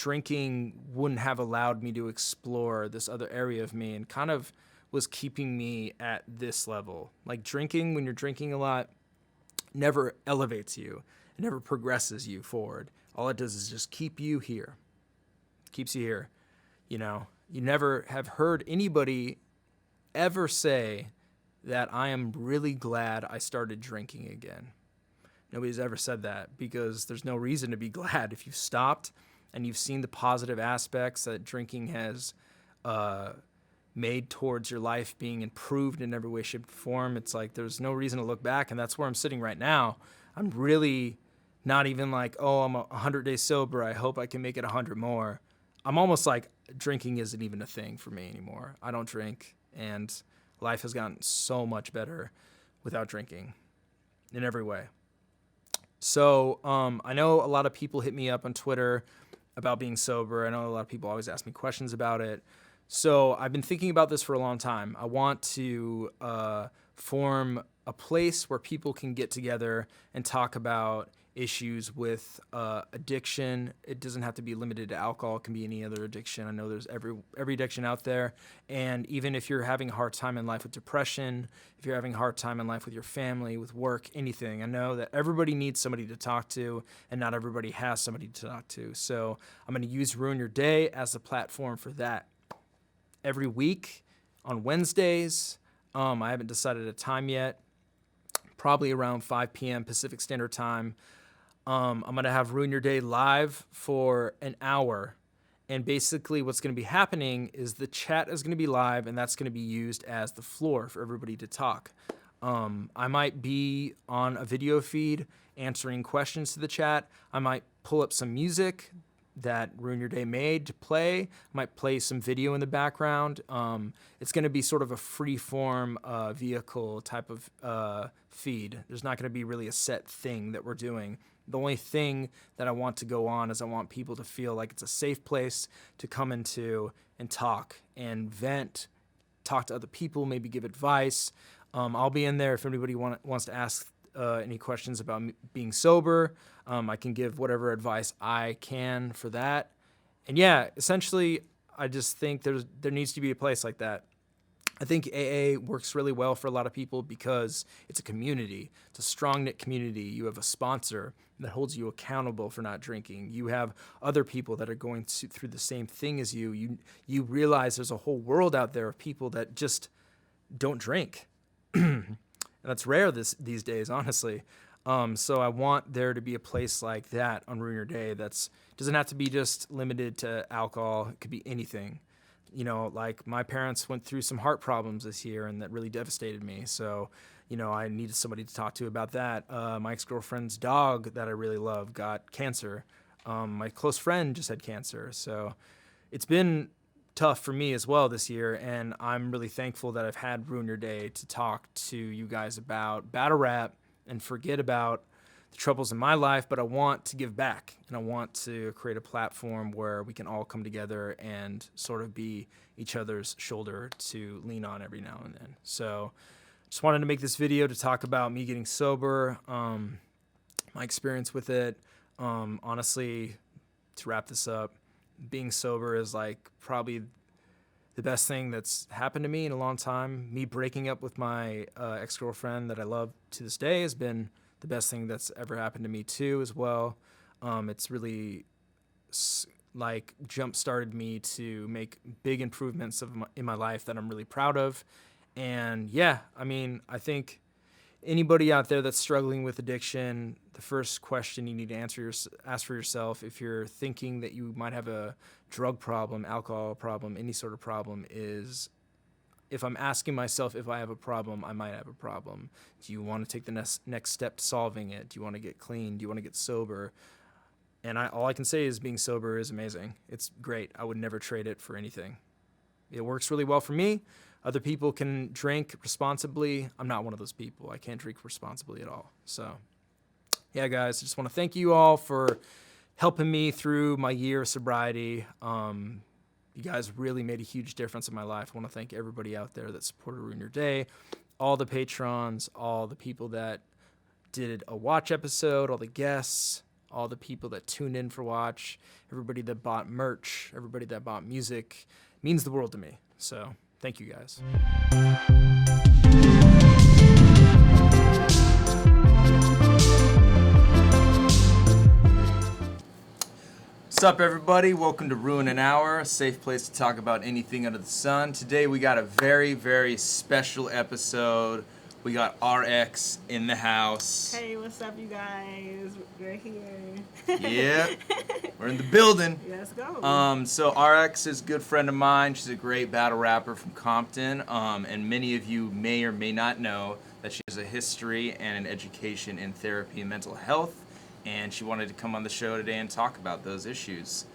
drinking wouldn't have allowed me to explore this other area of me and kind of was keeping me at this level. Like drinking, when you're drinking a lot, never elevates you. It never progresses you forward. All it does is just keep you here. Keeps you here. You know, you never have heard anybody ever say that I am really glad I started drinking again. Nobody's ever said that because there's no reason to be glad if you've stopped and you've seen the positive aspects that drinking has made towards your life being improved in every way, shape, or form. It's like there's no reason to look back, and that's where I'm sitting right now. I'm really not even like, oh, I'm 100 days sober. I hope I can make it 100 more. I'm almost like drinking isn't even a thing for me anymore. I don't drink, and life has gotten so much better without drinking in every way. So I know a lot of people hit me up on Twitter about being sober. I know a lot of people always ask me questions about it. So I've been thinking about this for a long time. I want to form a place where people can get together and talk about issues with addiction. It doesn't have to be limited to alcohol. It can be any other addiction. I know there's every addiction out there. And even if you're having a hard time in life with depression, if you're having a hard time in life with your family, with work, anything, I know that everybody needs somebody to talk to, and not everybody has somebody to talk to. So I'm going to use Ruin Your Day as a platform for that. Every week on Wednesdays, I haven't decided a time yet, probably around 5 p.m. Pacific Standard Time. I'm going to have Ruin Your Day live for an hour. And basically what's going to be happening is the chat is going to be live, and that's going to be used as the floor for everybody to talk. I might be on a video feed answering questions to the chat. I might pull up some music that Ruin Your Day made to play. I might play some video in the background. It's going to be sort of a free-form vehicle type of feed. There's not going to be really a set thing that we're doing. The only thing that I want to go on is I want people to feel like it's a safe place to come into and talk and vent, talk to other people, maybe give advice. I'll be in there if anybody wants to ask any questions about being sober. I can give whatever advice I can for that. And yeah, essentially, I just think there needs to be a place like that. I think AA works really well for a lot of people because it's a community. It's a strong-knit community. You have a sponsor that holds you accountable for not drinking. You have other people that are going through the same thing as you. You realize there's a whole world out there of people that just don't drink. And that's rare these days, honestly. So I want there to be a place like that on Ruin Your Day that's doesn't have to be just limited to alcohol. It could be anything. You know, like my parents went through some heart problems this year, and that really devastated me. So, you know, I needed somebody to talk to about that. My ex-girlfriend's dog that I really love got cancer. My close friend just had cancer. So it's been tough for me as well this year, and I'm really thankful that I've had Ruin Your Day to talk to you guys about battle rap and forget about the troubles in my life, but I want to give back, and I want to create a platform where we can all come together and sort of be each other's shoulder to lean on every now and then. So just wanted to make this video to talk about me getting sober, my experience with it. Honestly, to wrap this up, being sober is like probably the best thing that's happened to me in a long time. Me breaking up with my ex-girlfriend that I love to this day has been the best thing that's ever happened to me too as well. It's really like jump-started me to make big improvements in my life that I'm really proud of. And yeah, I mean, I think anybody out there that's struggling with addiction, the first question you need to ask for yourself, if you're thinking that you might have a drug problem, alcohol problem, any sort of problem, is if I'm asking myself if I have a problem, I might have a problem. Do you want to take the next step to solving it? Do you want to get clean? Do you want to get sober? And all I can say is being sober is amazing. It's great. I would never trade it for anything. It works really well for me. Other people can drink responsibly. I'm not one of those people. I can't drink responsibly at all. So, yeah, guys, I just want to thank you all for helping me through my year of sobriety. You guys really made a huge difference in my life. I want to thank everybody out there that supported Ruin Your Day, all the patrons, all the people that did a watch episode, all the guests, all the people that tuned in for watch, everybody that bought merch, everybody that bought music. It means the world to me. So thank you guys. What's up, everybody? Welcome to Ruin an Hour, a safe place to talk about anything under the sun. Today we got a very, very special episode. We got RX in the house. Hey, what's up, you guys? We're here. Yep, we're in the building. Let's go. So RX is a good friend of mine. She's a great battle rapper from Compton. And many of you may or may not know that she has a history and an education in therapy and mental health. And she wanted to come on the show today and talk about those issues.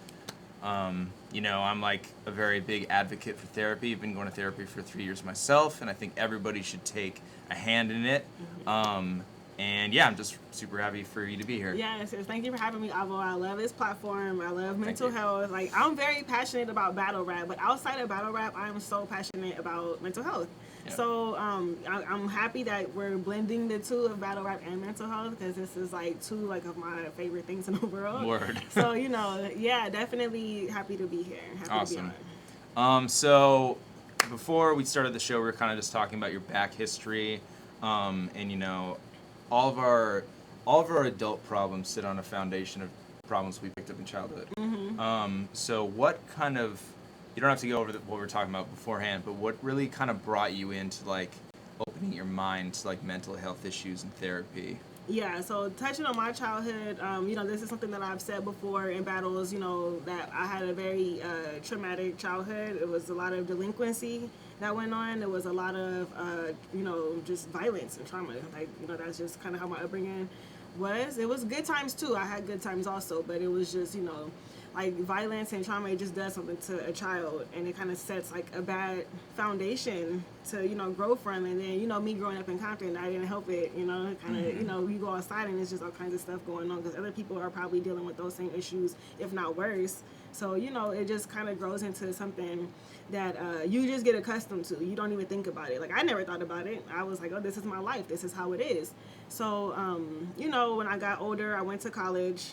You know, I'm like a very big advocate for therapy. I've been going to therapy for 3 years myself, and I think everybody should take a hand in it. And yeah, I'm just super happy for you to be here. Yes, thank you for having me, Avo. I love this platform. I love mental health. Like, I'm very passionate about battle rap, but outside of battle rap, I'm so passionate about mental health. Yeah. So I'm happy that we're blending the two of battle rap and mental health, because this is like two like of my favorite things in the world. Word. So, you know, yeah, definitely happy to be here. Happy awesome. To be on. So before we started the show, we were kind of just talking about your back history, and you know, all of our adult problems sit on a foundation of problems we picked up in childhood. Mm-hmm. So what kind of, you don't have to go over what we were talking about beforehand, but what really kind of brought you into like opening your mind to like mental health issues and therapy? Yeah, so touching on my childhood, you know, this is something that I've said before in battles, you know, that I had a very traumatic childhood. It was a lot of delinquency that went on. There was a lot of, you know, just violence and trauma. Like, you know, that's just kind of how my upbringing was. It was good times too. I had good times also, but it was just, you know, like violence and trauma, it just does something to a child, and it kind of sets like a bad foundation to, you know, grow from. And then, you know, me growing up in Compton, I didn't help it, you know, kind of, you know, you go outside and it's just all kinds of stuff going on because other people are probably dealing with those same issues, if not worse. So, you know, it just kind of grows into something that you just get accustomed to. You don't even think about it. Like, I never thought about it. I was like, oh, this is my life. This is how it is. So, you know, when I got older, I went to college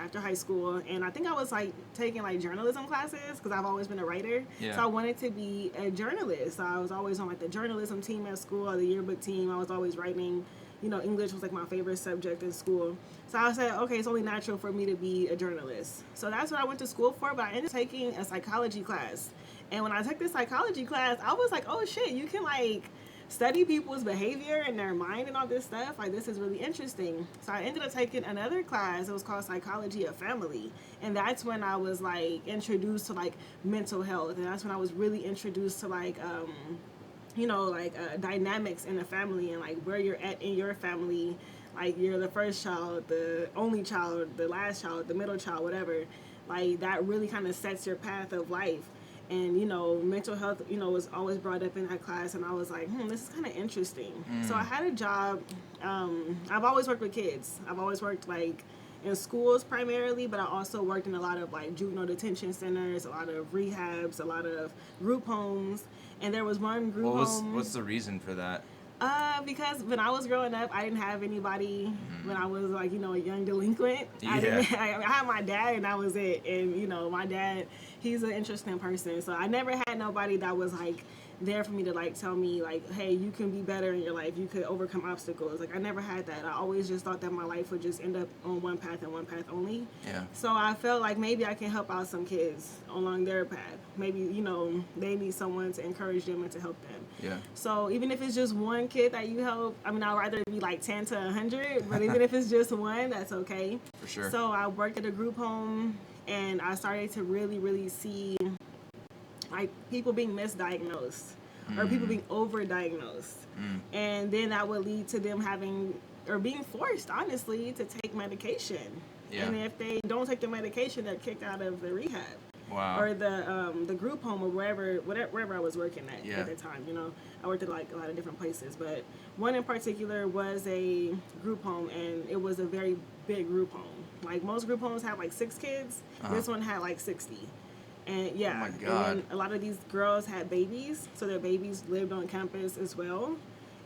after high school, and I think I was like taking like journalism classes because I've always been a writer. Yeah. So I wanted to be a journalist. So I was always on like the journalism team at school, or the yearbook team. I was always writing. You know, English was like my favorite subject in school. So I said, okay, it's only natural for me to be a journalist. So that's what I went to school for, but I ended up taking a psychology class. And when I took this psychology class, I was like, oh shit, you can like study people's behavior and their mind and all this stuff. Like, this is really interesting. So I ended up taking another class. It was called Psychology of Family. And that's when I was like introduced to like mental health. And that's when I was really introduced to like, you know, like dynamics in the family and like where you're at in your family. Like, you're the first child, the only child, the last child, the middle child, whatever. Like, that really kind of sets your path of life. And, you know, mental health, you know, was always brought up in that class. And I was like, this is kind of interesting. So I had a job. I've always worked with kids. I've always worked, like, in schools primarily. But I also worked in a lot of, like, juvenile detention centers, a lot of rehabs, a lot of group homes. And there was one group home. What's the reason for that? Because when I was growing up, I didn't have anybody when I was, like, you know, a young delinquent. Yeah. I had my dad, and that was it. And, you know, my dad, he's an interesting person. So I never had nobody that was, like, there for me to, like, tell me, like, hey, you can be better in your life. You could overcome obstacles. Like, I never had that. I always just thought that my life would just end up on one path and one path only. Yeah. So I felt like maybe I can help out some kids along their path. Maybe, you know, they need someone to encourage them and to help them. Yeah. So even if it's just one kid that you help, I mean, I'd rather be like 10 to 100, but even if it's just one, that's okay. For sure. So I worked at a group home, and I started to really, really see like people being misdiagnosed or people being overdiagnosed. And then that would lead to them having, or being forced, honestly, to take medication. Yeah. And if they don't take the medication, they're kicked out of the rehab. Wow. Or the group home, or wherever I was working at the time. You know, I worked at like a lot of different places, but one in particular was a group home, and it was a very big group home. Like, most group homes have like 6 kids. This one had like 60. And yeah, oh my God. And then a lot of these girls had babies, so their babies lived on campus as well.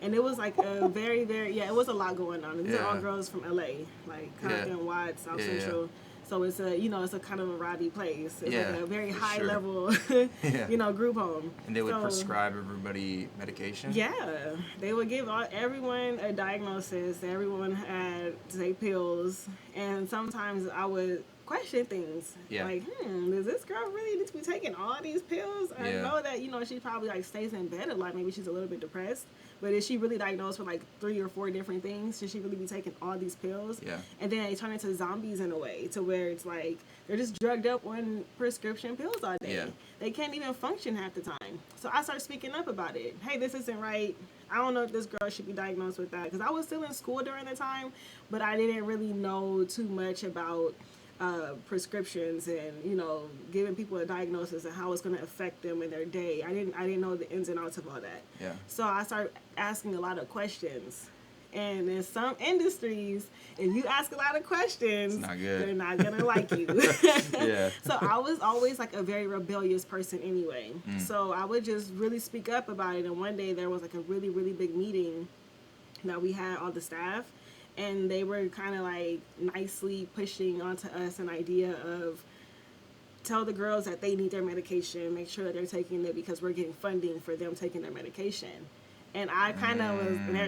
And it was like a very, very, it was a lot going on. And these are all girls from LA, like Compton, Watts, South Central. So it's a, it's a kind of a rowdy place. It's like a very high level, group home. And they would prescribe everybody medication? Yeah. They would give everyone a diagnosis. Everyone had to take pills. And sometimes I would question things. Yeah. Like, does this girl really need to be taking all these pills? I know that, she probably like stays in bed a lot. Maybe she's a little bit depressed. But is she really diagnosed with like 3 or 4 different things? Should she really be taking all these pills? Yeah. And then they turn into zombies in a way to where it's like they're just drugged up on prescription pills all day. Yeah. They can't even function half the time. So I started speaking up about it. Hey, this isn't right. I don't know if this girl should be diagnosed with that. Because I was still in school during the time, but I didn't really know too much about prescriptions and giving people a diagnosis and how it's going to affect them in their day. I didn't know the ins and outs of all that. Yeah. So I started asking a lot of questions. And in some industries, if you ask a lot of questions, it's not good. They're not going to like you. Yeah. So I was always like a very rebellious person anyway. So I would just really speak up about it. And one day there was like a really, really big meeting that we had, all the staff. And they were kind of like nicely pushing onto us an idea of tell the girls that they need their medication, make sure that they're taking it because we're getting funding for them taking their medication. And I kind of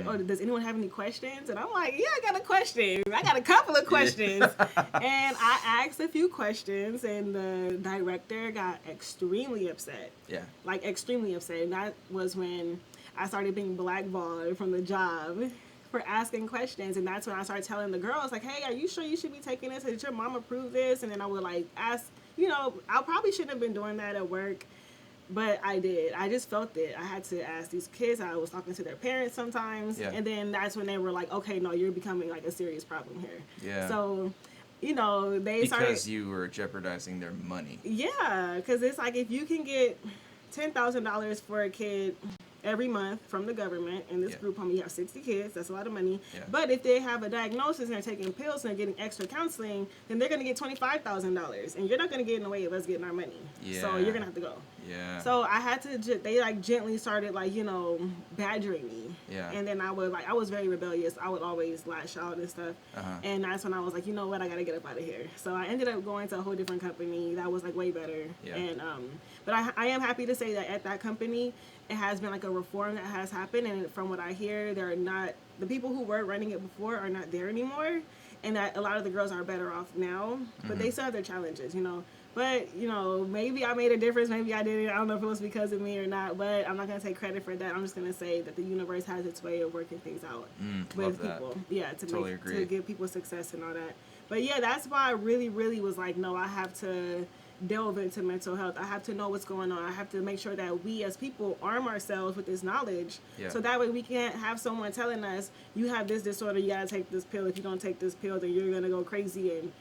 was, does anyone have any questions? And I'm like, yeah, I got a question. I got a couple of questions. And I asked a few questions, and the director got extremely upset. Yeah. Like, extremely upset. And that was when I started being blackballed from the job for asking questions. And that's when I started telling the girls, like, hey, are you sure you should be taking this? Did your mom approve this? And then I would like ask, I probably shouldn't have been doing that at work, but I did. I just felt it. I had to ask these kids. I was talking to their parents sometimes. Yeah. And then that's when they were like, okay, no, you're becoming like a serious problem here. Yeah. So, they started. Because you were jeopardizing their money. Yeah. Because it's like if you can get $10,000 for a kid every month from the government. In this group home, you have 60 kids. That's a lot of money. Yeah. But if they have a diagnosis and they're taking pills and they're getting extra counseling, then they're going to get $25,000. And you're not going to get in the way of us getting our money. Yeah. So you're going to have to go. Yeah. So I had to, they like gently started like, badgering me. Yeah. And then I was very rebellious. I would always lash out and stuff. Uh-huh. And that's when I was like, you know what, I got to get up out of here. So I ended up going to a whole different company that was like way better. Yeah. And, but I am happy to say that at that company, it has been like a reform that has happened, and from what I hear, the people who were running it before are not there anymore, and that a lot of the girls are better off now, but they still have their challenges, But, maybe I made a difference, maybe I didn't. I don't know if it was because of me or not, but I'm not going to take credit for that. I'm just going to say that the universe has its way of working things out with people. That. Yeah, to give people success and all that. But yeah, that's why I really, really was like, no, I have to delve into mental health. I have to know what's going on. I have to make sure that we as people arm ourselves with this knowledge, so that way we can't have someone telling us, you have this disorder, you gotta take this pill. If you don't take this pill, then you're gonna go crazy, and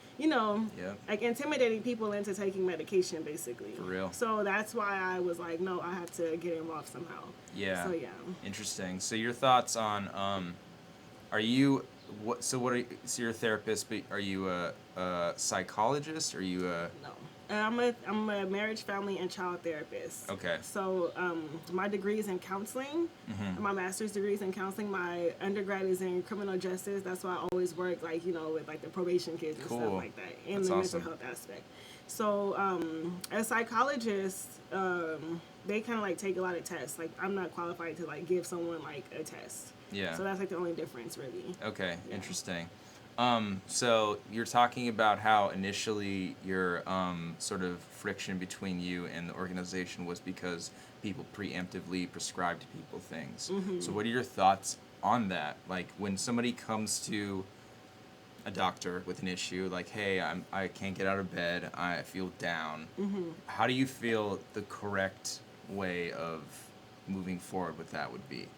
like intimidating people into taking medication, basically. For real. So that's why I was like, no, I have to get involved somehow. Yeah. So yeah. Interesting. So your thoughts on are you so you're a therapist, but are you a psychologist? Are you a No. I'm a marriage, family, and child therapist. Okay. So my degree is in counseling. Mm-hmm. My master's degree is in counseling. My undergrad is in criminal justice. That's why I always work with like the probation kids and stuff like that, in the mental health aspect. So as psychologists, they kind of like take a lot of tests. Like I'm not qualified to like give someone like a test. Yeah. So that's like the only difference, really. Okay. Yeah. Interesting. So you're talking about how initially your sort of friction between you and the organization was because people preemptively prescribed people things. Mm-hmm. So what are your thoughts on that? Like when somebody comes to a doctor with an issue, like, hey, I can't get out of bed, I feel down. Mm-hmm. How do you feel the correct way of moving forward with that would be?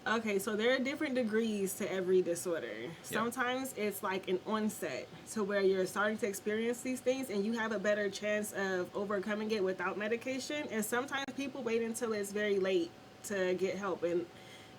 Okay, so there are different degrees to every disorder. Sometimes it's like an onset to where you're starting to experience these things and you have a better chance of overcoming it without medication. And sometimes people wait until it's very late to get help. And,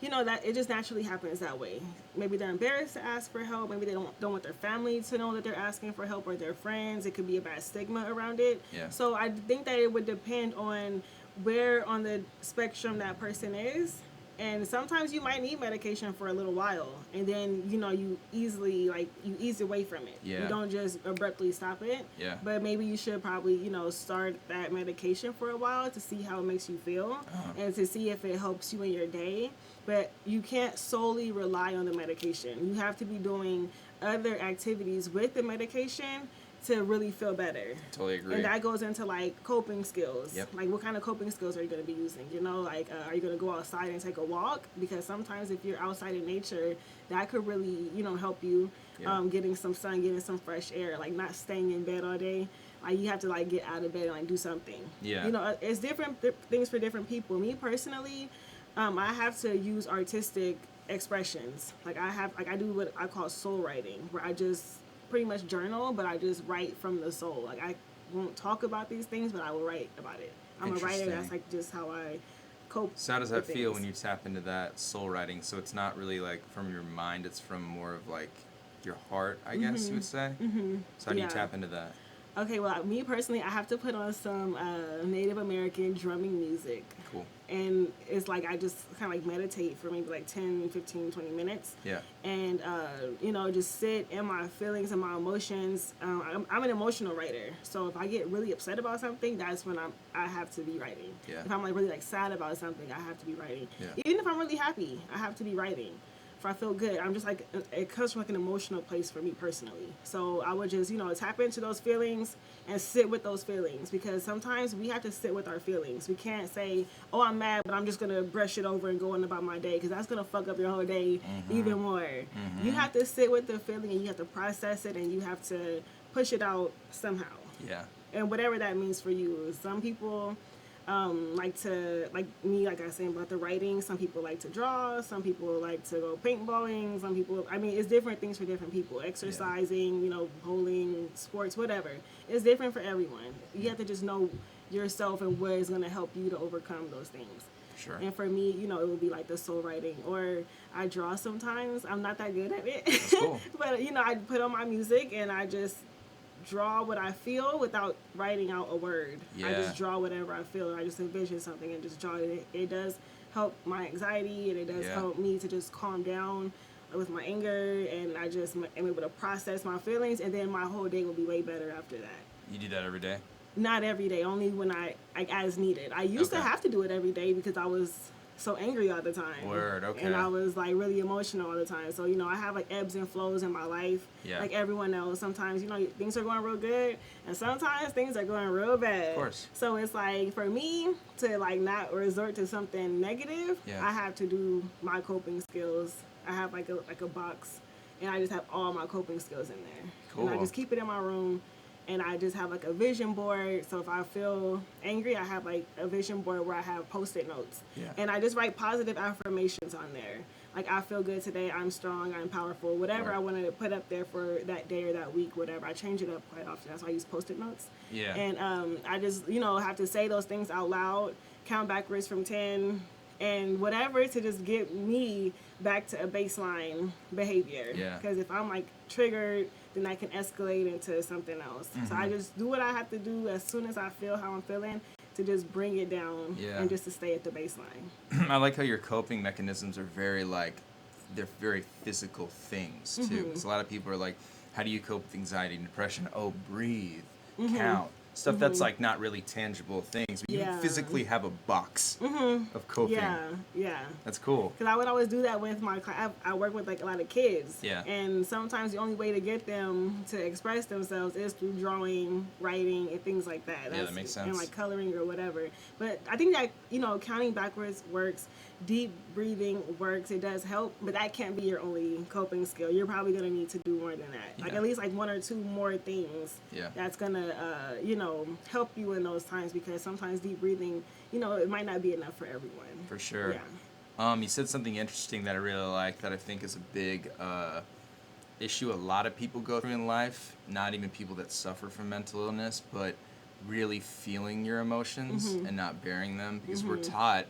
that it just naturally happens that way. Maybe they're embarrassed to ask for help. Maybe they don't want their family to know that they're asking for help, or their friends. It could be a bad stigma around it. Yeah. So I think that it would depend on where on the spectrum that person is. And sometimes you might need medication for a little while, and then you ease away from it. Yeah. You don't just abruptly stop it. Yeah. But maybe you should probably start that medication for a while to see how it makes you feel, and to see if it helps you in your day. But you can't solely rely on the medication. You have to be doing other activities with the medication to really feel better. Totally agree. And that goes into like coping skills. Yep. Like what kind of coping skills are you going to be using? Are you going to go outside and take a walk? Because sometimes if you're outside in nature, that could really, help you. Yeah. Getting some sun, getting some fresh air, like not staying in bed all day. Like you have to like get out of bed and like do something. Yeah. It's different things for different people. Me personally, I have to use artistic expressions. I do what I call soul writing, where I just pretty much journal, but I just write from the soul. Like I won't talk about these things, but I will write about it. I'm a writer. That's like just how I cope. So how does that feel things. when you tap into that soul writing? So it's not really like from your mind, it's from more of like your heart, I guess you would say. Mm-hmm. So how do you tap into that? Okay, well, me personally, I have to put on some Native American drumming music. Cool. And it's like I just kind of like meditate for maybe like 10, 15, 20 minutes. Yeah. And, just sit in my feelings and my emotions. I'm an emotional writer. So if I get really upset about something, that's when I have to be writing. Yeah. If I'm like really like sad about something, I have to be writing. Yeah. Even if I'm really happy, I have to be writing. If I feel good, I'm just like, it comes from like an emotional place for me personally. So I would just, tap into those feelings and sit with those feelings, because sometimes we have to sit with our feelings. We can't say, oh, I'm mad, but I'm just going to brush it over and go on about my day, because that's going to fuck up your whole day even more. Mm-hmm. You have to sit with the feeling and you have to process it and you have to push it out somehow. Yeah. And whatever that means for you. Some people like me, like I was saying about the writing, some people like to draw, some people like to go paintballing, some people, it's different things for different people. Exercising, bowling, sports, whatever. It's different for everyone. You have to just know yourself and what is going to help you to overcome those things. Sure. And for me, it would be like the soul writing, or I draw sometimes. I'm not that good at it. That's cool. But, I put on my music and I just draw what I feel without writing out a word. Yeah. I just draw whatever I feel, and I just envision something and just draw it. It does help my anxiety, and it does help me to just calm down with my anger, and I just am able to process my feelings, and then my whole day will be way better after that. You do that every day? Not every day, only when I as needed. I used to have to do it every day because I was so angry all the time. Word, okay. And I was like really emotional all the time. So, I have like ebbs and flows in my life. Yeah. Like everyone else. Sometimes, things are going real good, and sometimes things are going real bad. Of course. So it's like for me to like not resort to something negative, I have to do my coping skills. I have like a box, and I just have all my coping skills in there. Cool. And I just keep it in my room. And I just have like a vision board. So if I feel angry, I have like a vision board where I have Post-it notes. Yeah. And I just write positive affirmations on there. Like, I feel good today, I'm strong, I'm powerful, whatever I want to put up there for that day or that week, whatever. I change it up quite often. That's why I use Post-it notes. Yeah. And I just, have to say those things out loud, count backwards from 10, and whatever to just get me back to a baseline behavior. Yeah. Because if I'm like triggered, then I can escalate into something else. Mm-hmm. So I just do what I have to do as soon as I feel how I'm feeling to just bring it down and just to stay at the baseline. I like how your coping mechanisms are very they're very physical things too. Because a lot of people are like, how do you cope with anxiety and depression? Oh, breathe, count. Stuff that's like not really tangible things, but you physically have a box of coping. Yeah. That's cool. Because I would always do that with my I work with like a lot of kids. Yeah. And sometimes the only way to get them to express themselves is through drawing, writing, and things like that. That makes sense. And like coloring or whatever. But I think that, counting backwards works. Deep breathing works. It does help, but that can't be your only coping skill. You're probably going to need to do more than that. Like at least like one or two more things that's going to, help you in those times, because sometimes deep breathing, it might not be enough for everyone. For sure. Yeah. You said something interesting that I really like, that I think is a big issue a lot of people go through in life, not even people that suffer from mental illness, but really feeling your emotions and not bearing them, because we're taught,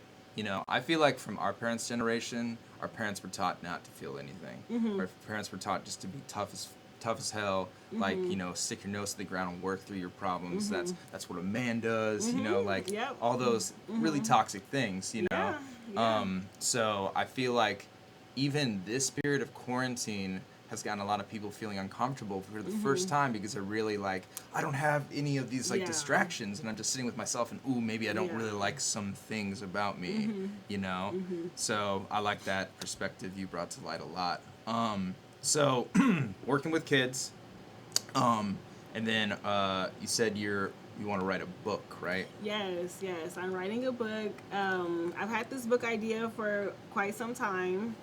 I feel like from our parents' generation, our parents were taught not to feel anything. Our parents were taught just to be tough as hell, like, stick your nose to the ground and work through your problems. That's what a man does, all those really toxic things, Yeah. So I feel like even this period of quarantine has gotten a lot of people feeling uncomfortable for the first time because they're really like, I don't have any of these like Yeah. distractions, and I'm just sitting with myself, and ooh, maybe I don't Yeah. really like some things about me, you know? So I like that perspective you brought to light a lot. So working with kids, and then you said you want to write a book, right? Yes, yes. I'm writing a book. I've had this book idea for quite some time,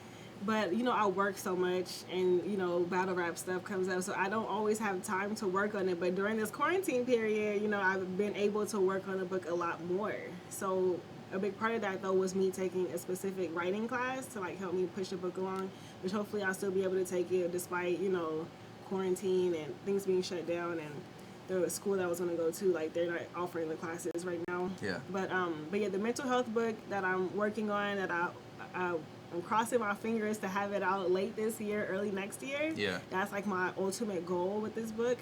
but I work so much, and battle rap stuff comes up, so I don't always have time to work on it. But during this quarantine period, I've been able to work on the book a lot more. So a big part of that though was me taking a specific writing class to like help me push the book along, which hopefully I'll still be able to take it despite quarantine and things being shut down, and the school that I was going to go to, like, they're not offering the classes right now. Yeah. But yeah, the mental health book that I'm working on, that I'm crossing my fingers to have it out late this year, early next year. Yeah. That's like my ultimate goal with this book.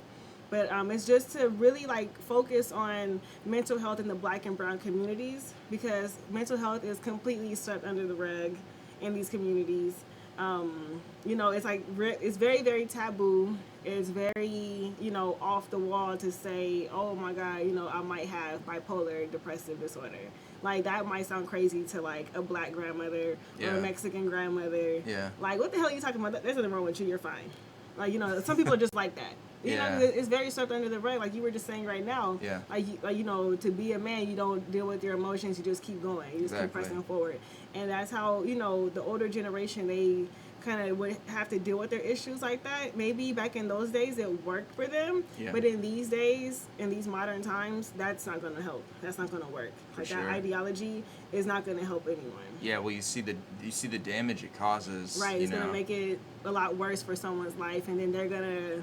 But it's just to really like focus on mental health in the Black and brown communities, because mental health is completely swept under the rug in these communities. It's like it's very, very taboo. It's very, off the wall to say, oh my God, I might have bipolar depressive disorder. Like, that might sound crazy to like a Black grandmother or a Mexican grandmother. Yeah. Like, what the hell are you talking about? There's nothing wrong with you. You're fine. Like, some people are just like that. It's very swept under the rug, like you were just saying right now. Yeah. To be a man, you don't deal with your emotions. You just keep going. You just keep pressing forward. And that's how, the older generation, they kind of would have to deal with their issues like that. Maybe back in those days it worked for them, but in these days, in these modern times, that's not going to help. That's not going to work. Like, that ideology is not going to help anyone. Yeah, well, you see the damage it causes. Right, it's going to make it a lot worse for someone's life, and then they're going to,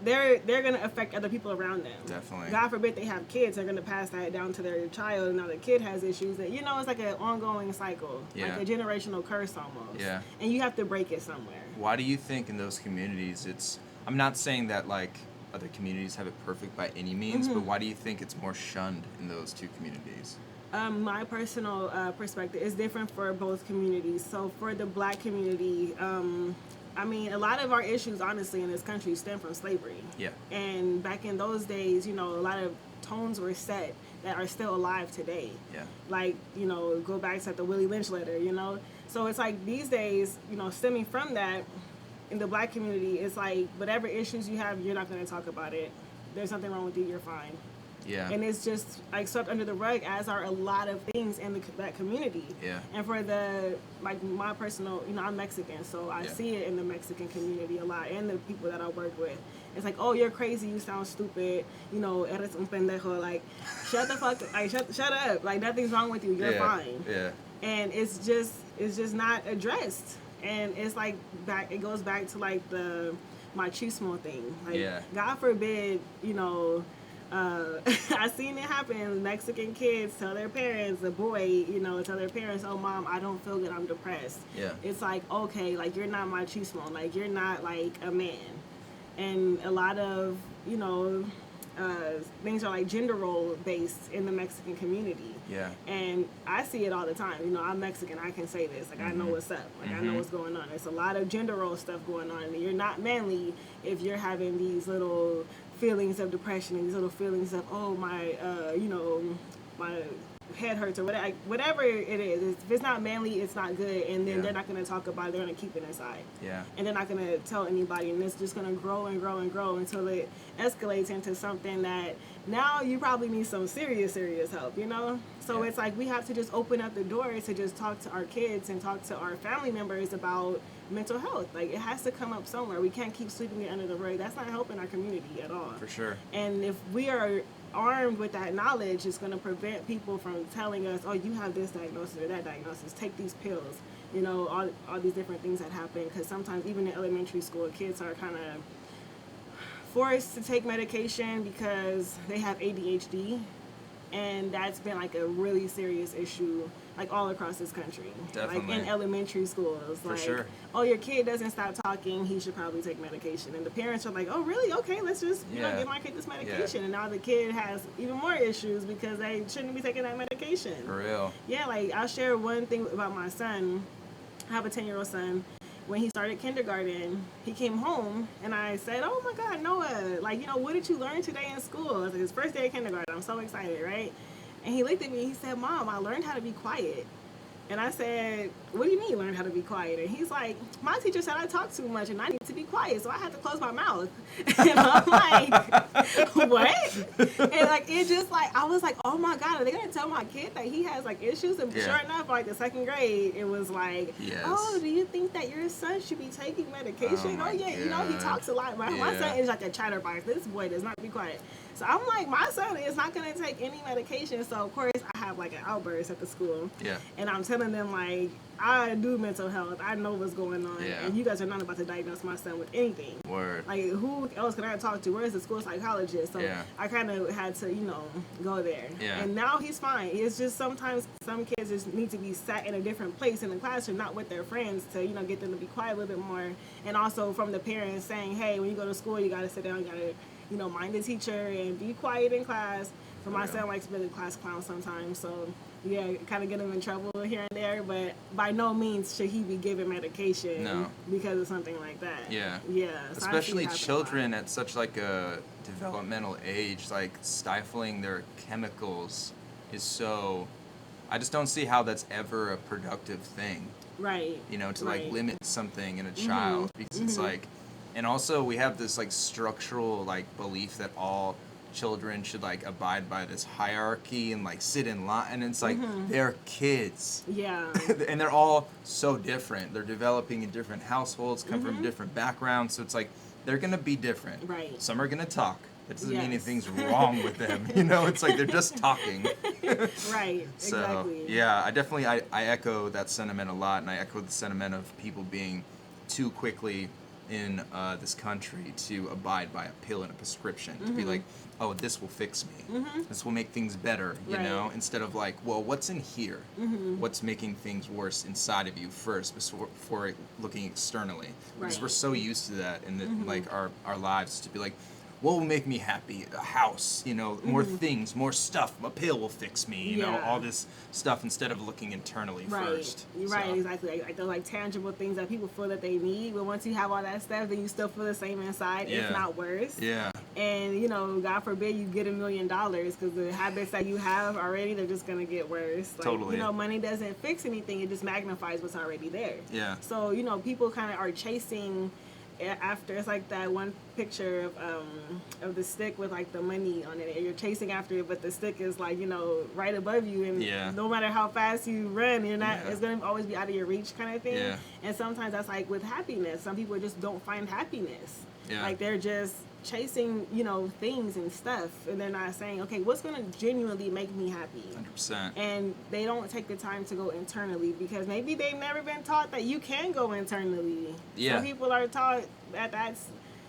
they're going to affect other people around them. Definitely. God forbid they have kids, they're going to pass that down to their child, and now the kid has issues that, it's like an ongoing cycle, like a generational curse almost. Yeah. And you have to break it somewhere. Why do you think in those communities I'm not saying that like other communities have it perfect by any means, but why do you think it's more shunned in those two communities? My personal perspective is different for both communities. So for the Black community, a lot of our issues, honestly, in this country stem from slavery. Yeah. And back in those days, a lot of tones were set that are still alive today. Yeah. Like, go back to the Willie Lynch letter, So it's like these days, stemming from that, in the Black community, it's like whatever issues you have, you're not going to talk about it. There's something wrong with you, you're fine. Yeah. And it's just like swept under the rug, as are a lot of things in that community. Yeah. And for my personal, I'm Mexican, so I see it in the Mexican community a lot, and the people that I work with. It's like, oh, you're crazy, you sound stupid, eres un pendejo, like, shut the fuck, like, shut up, like, nothing's wrong with you, you're fine. Yeah. And it's just not addressed. And it's like it goes back to like the machismo thing. Like, God forbid, I seen it happen. Mexican kids tell their parents, a boy, tell their parents, oh, mom, I don't feel good, I'm depressed. Yeah. It's like, okay, like, you're not machismo, like, you're not like a man. And a lot of, things are like gender role based in the Mexican community. Yeah. And I see it all the time. I'm Mexican, I can say this. Like, I know what's up. Like, I know what's going on. There's a lot of gender role stuff going on. And you're not manly if you're having these little feelings of depression and these little feelings of, oh, my, my head hurts or whatever it is. If it's not manly, it's not good. And then they're not going to talk about it. They're going to keep it inside. Yeah. And they're not going to tell anybody. And it's just going to grow and grow and grow until it escalates into something that now you probably need some serious help, So it's like we have to just open up the door to just talk to our kids and talk to our family members about mental health. Like, it has to come up somewhere. We can't keep sweeping it under the rug. That's not helping our community at all. For sure. And if we are armed with that knowledge, it's going to prevent people from telling us, oh, you have this diagnosis or that diagnosis, take these pills, all these different things that happen. Because sometimes even in elementary school, kids are kind of forced to take medication because they have ADHD, and that's been like a really serious issue like all across this country. Definitely. Like in elementary schools. For like, sure. oh, your kid doesn't stop talking, he should probably take medication. And the parents are like, oh, really? Okay, let's just get my kid this medication. And now the kid has even more issues because they shouldn't be taking that medication. For real. Yeah, like I'll share one thing about my son. I have a 10-year-old son. When he started kindergarten, he came home and I said, oh my God, Noah, like, you know, what did you learn today in school? It was like his first day of kindergarten. I'm so excited, right? And he looked at me and he said, Mom, I learned how to be quiet. And I said, what do you mean you learned how to be quiet? And he's like, my teacher said I talk too much and I need to be quiet, so I had to close my mouth. And I'm like, what? And like, it just like, I was like, oh my God, are they going to tell my kid that he has like issues? And sure enough, like the second grade, it was like, oh, do you think that your son should be taking medication? Oh yeah, you know, he talks a lot. My son is like a chatterbox. This boy does not be quiet. So I'm like, my son is not going to take any medication. So of course I have like an outburst at the school. Yeah. And I'm telling them like, I do mental health. I know what's going on. Yeah. And you guys are not about to diagnose my son with anything. Word. Like, who else can I talk to? Where's the school psychologist? So I kind of had to, you know, go there. Yeah. And now he's fine. It's just sometimes some kids just need to be sat in a different place in the classroom, not with their friends, to, you know, get them to be quiet a little bit more. And also from the parents saying, hey, when you go to school, you got to sit down, you got to, you know, mind the teacher and be quiet in class. For my son likes to be the class clown sometimes, so yeah, kind of get him in trouble here and there, but by no means should he be given medication because of something like that. Yeah. Yeah. So especially children at such like a developmental age, like stifling their chemicals is so, I just don't see how that's ever a productive thing. Right. You know, to like limit something in a child, because it's like, and also we have this like structural like belief that all children should like abide by this hierarchy and like sit in line, and it's like they're kids. Yeah. And they're all so different. They're developing in different households, come from different backgrounds, so it's like they're gonna be different. Right. Some are gonna talk. That doesn't mean anything's wrong with them. You know, it's like they're just talking. Right. So, exactly. Yeah, I definitely I echo that sentiment a lot, and I echo the sentiment of people being too quickly in this country to abide by a pill and a prescription, to be like, oh, this will fix me, this will make things better, you know, instead of like, well, what's in here, what's making things worse inside of you first before looking externally, because we're so used to that in the, like our lives, to be like, what will make me happy? A house, you know, more things, more stuff. A pill will fix me, you know, all this stuff, instead of looking internally first. Right, exactly. Like those like tangible things that people feel that they need, but once you have all that stuff, then you still feel the same inside, if not worse. Yeah. And, you know, God forbid you get $1 million, because the habits that you have already, they're just going to get worse. Like, totally. You know, money doesn't fix anything. It just magnifies what's already there. Yeah. So, you know, people kind of are chasing after. It's like that one picture of the stick with like the money on it, and you're chasing after it, but the stick is like, you know, right above you, and no matter how fast you run, you're not, it's going to always be out of your reach, kind of thing. And sometimes that's like with happiness. Some people just don't find happiness. Like they're just chasing, you know, things and stuff, and they're not saying, okay, what's going to genuinely make me happy? 100%. And they don't take the time to go internally, because maybe they've never been taught that you can go internally. Some people are taught that that's,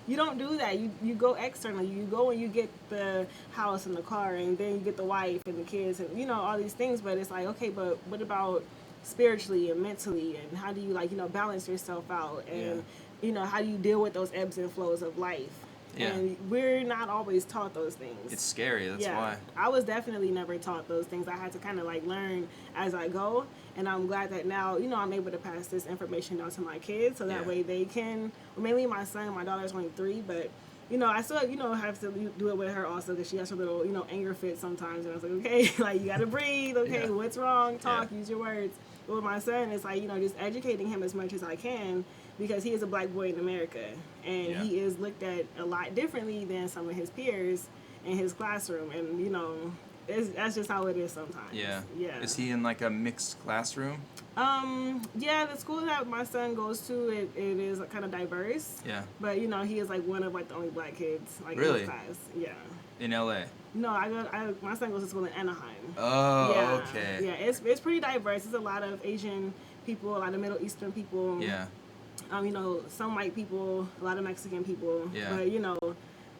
you don't do that. You go externally. You go and you get the house and the car, and then you get the wife and the kids, and, you know, all these things. But it's like, okay, but what about spiritually and mentally, and how do you, like, you know, balance yourself out, and you know, how do you deal with those ebbs and flows of life? Yeah. And we're not always taught those things. It's scary, that's why. I was definitely never taught those things. I had to kind of like learn as I go, and I'm glad that now, you know, I'm able to pass this information on to my kids, so that way they can, well, mainly my son, my daughter's only 3, but, you know, I still, you know, have to do it with her also, because she has her little, you know, anger fit sometimes, and I was like, okay, like, you gotta breathe, okay, what's wrong, talk, use your words. But with my son, it's like, you know, just educating him as much as I can, because he is a black boy in America, and he is looked at a lot differently than some of his peers in his classroom, and, you know, that's just how it is sometimes. Yeah. Is he in like a mixed classroom? Yeah, the school that my son goes to, it is kind of diverse. Yeah. But, you know, he is like one of like the only black kids like in his class. Yeah. In LA? No, my son goes to school in Anaheim. Oh, okay. Yeah, it's pretty diverse. There's a lot of Asian people, a lot of Middle Eastern people. Yeah. You know, some white people, a lot of Mexican people. Yeah. But, you know,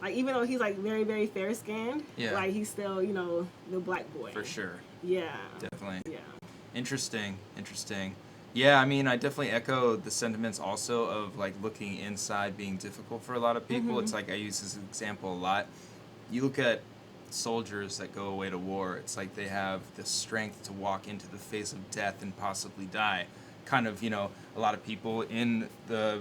like, even though he's like very, very fair-skinned, like, he's still, you know, the black boy. For sure. Yeah. Definitely. Yeah. Interesting. Yeah, I mean, I definitely echo the sentiments also of like looking inside being difficult for a lot of people. It's like I use this example a lot. You look at soldiers that go away to war, it's like they have the strength to walk into the face of death and possibly die. Kind of, a lot of people in the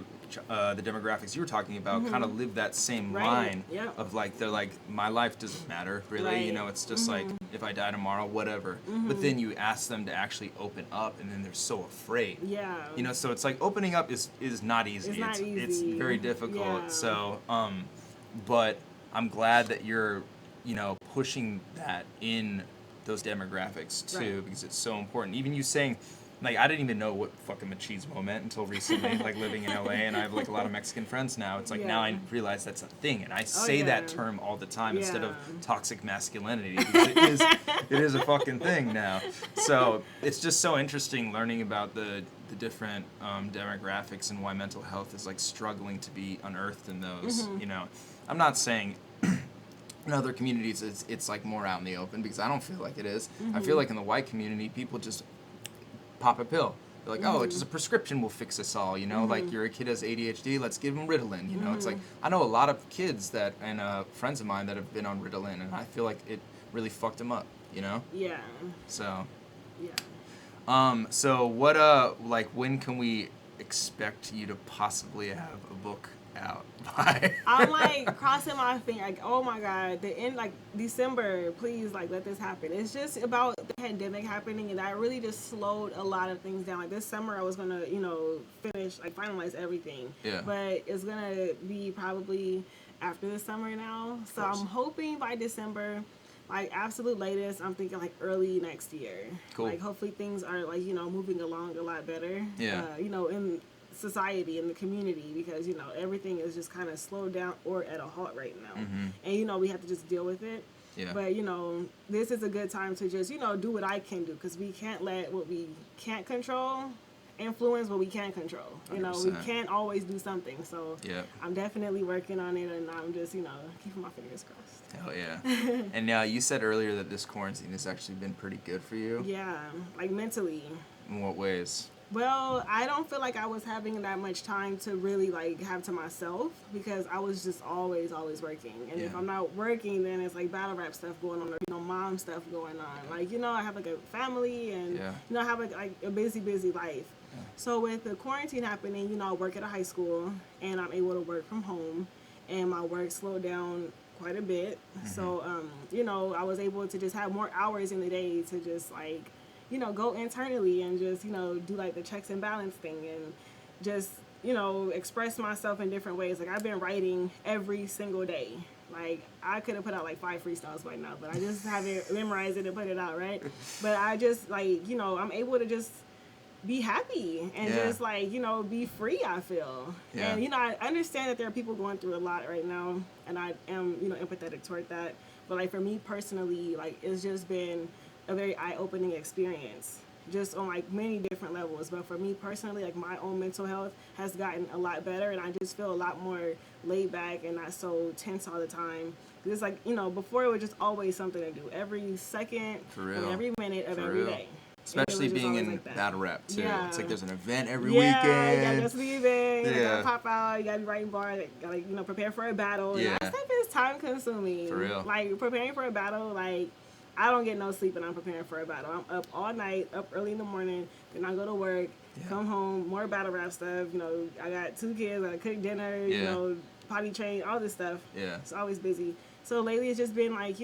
demographics you were talking about kind of live that same line of like, they're like, my life doesn't matter really, it's just like, if I die tomorrow, whatever. But then you ask them to actually open up and then they're so afraid. So it's like opening up is not easy. It's not easy. It's very difficult. So, but I'm glad that you're, pushing that in those demographics too, because it's so important. Even you saying, like, I didn't even know what fucking machismo meant until recently, like living in LA, and I have like a lot of Mexican friends now. It's like now I realize that's a thing, and I say that term all the time instead of toxic masculinity, because it is a fucking thing now. So it's just so interesting learning about the different demographics and why mental health is like struggling to be unearthed in those. I'm not saying in other communities it's like more out in the open, because I don't feel like it is. I feel like in the white community people just pop a pill. They're like, oh, it's just a prescription will fix us all, like your kid has ADHD, let's give him Ritalin, It's like, I know a lot of kids that, and friends of mine that have been on Ritalin, and I feel like it really fucked them up, Yeah. So. Yeah. So what, like, when can we expect you to possibly have a book out by? I'm like crossing my finger, like, oh my god, the end, like December, please, like, let this happen. It's just about the pandemic happening, and that really just slowed a lot of things down. Like this summer I was gonna finish, like, finalize everything, but it's gonna be probably after the summer now, so I'm hoping by December, like absolute latest, I'm thinking like early next year. Cool. Like hopefully things are like moving along a lot better, in society, in the community, because everything is just kind of slowed down or at a halt right now, and we have to just deal with it. But this is a good time to just do what I can do, because we can't let what we can't control influence what we can control. We can't always do something, so I'm definitely working on it, and I'm just keeping my fingers crossed. Hell yeah. And now you said earlier that this quarantine has actually been pretty good for you. Yeah, like mentally. In what ways? Well, I don't feel like I was having that much time to really like have to myself, because I was just always working. And if I'm not working, then it's like battle rap stuff going on, or mom stuff going on. Like I have like a family, and I have like a busy life. So with the quarantine happening, I work at a high school, and I'm able to work from home, and my work slowed down quite a bit. So I was able to just have more hours in the day to just like go internally and just, do like the checks and balance thing, and just, express myself in different ways. Like I've been writing every single day. Like I could have put out like 5 freestyles right now, but I just haven't memorized it and put it out, right? But I just like, I'm able to just be happy and just like, be free, I feel. And, I understand that there are people going through a lot right now, and I am, empathetic toward that. But like for me personally, like it's just been a very eye-opening experience, just on like many different levels. But for me personally, like my own mental health has gotten a lot better, and I just feel a lot more laid back and not so tense all the time. It's like, before it was just always something to do every second and every minute of every day. Especially being in like battle rap too. Yeah. It's like there's an event every weekend. weekend. You gotta go to the event. You gotta pop out. You gotta be writing bars. You gotta, prepare for a battle. Yeah. And that stuff is time consuming. For real. Like preparing for a battle, like I don't get no sleep when I'm preparing for a battle. I'm up all night, up early in the morning. Then I go to work, come home, more battle rap stuff. I got 2 kids. I cook dinner. Potty train, all this stuff. Yeah. It's always busy. So lately, it's just been like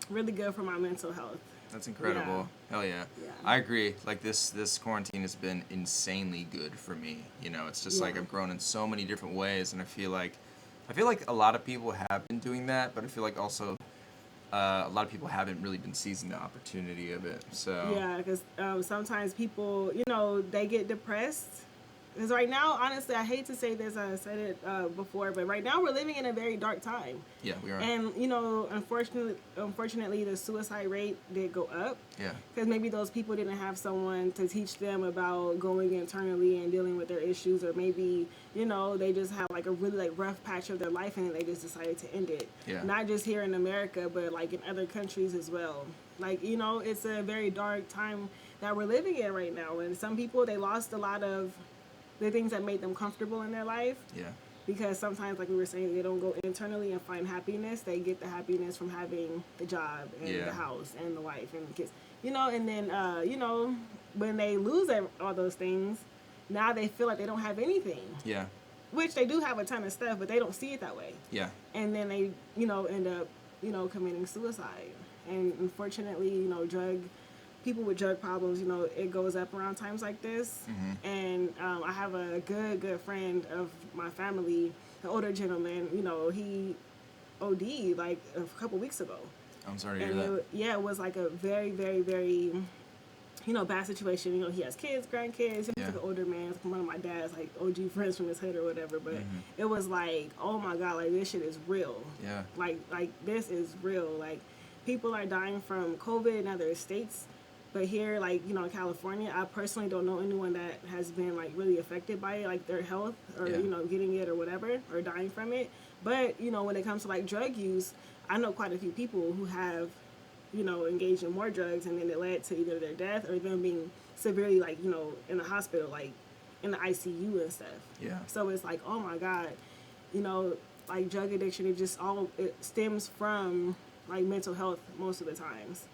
really good for my mental health. That's incredible. Hell yeah. I agree. Like this quarantine has been insanely good for me. It's just like I've grown in so many different ways, and I feel like a lot of people have been doing that, but I feel like also a lot of people haven't really been seizing the opportunity of it. So yeah, because sometimes people, they get depressed. Because right now, honestly, I hate to say this, I said it before, but right now we're living in a very dark time. Yeah, we are. And, unfortunately, the suicide rate did go up. Yeah. Because maybe those people didn't have someone to teach them about going internally and dealing with their issues, or maybe, they just had like a really like rough patch of their life, and then they just decided to end it. Yeah. Not just here in America, but like in other countries as well. Like, it's a very dark time that we're living in right now. And some people, they lost a lot of the things that made them comfortable in their life. Yeah. Because sometimes, like we were saying, they don't go internally and find happiness. They get the happiness from having the job and the house and the wife and the kids. And then, when they lose all those things, now they feel like they don't have anything. Yeah. Which they do have a ton of stuff, but they don't see it that way. Yeah. And then they, end up, committing suicide. And unfortunately, people with drug problems, it goes up around times like this. Mm-hmm. And I have a good friend of my family, an older gentleman, he OD'd like a couple weeks ago. I'm sorry to hear that. It was like a very, very, very, bad situation. He has kids, grandkids. He's like an older man. It's one of my dad's like OG friends from his hood or whatever. But it was like, oh my God, like this shit is real. Yeah. Like this is real. Like people are dying from COVID in other states. But here, like, in California, I personally don't know anyone that has been, like, really affected by it, like, their health or, getting it or whatever, or dying from it. But, when it comes to, like, drug use, I know quite a few people who have, engaged in more drugs, and then it led to either their death or them being severely, like, in the hospital, like, in the ICU and stuff. Yeah. So it's like, oh, my God, like, drug addiction, it stems from, like, mental health most of the times.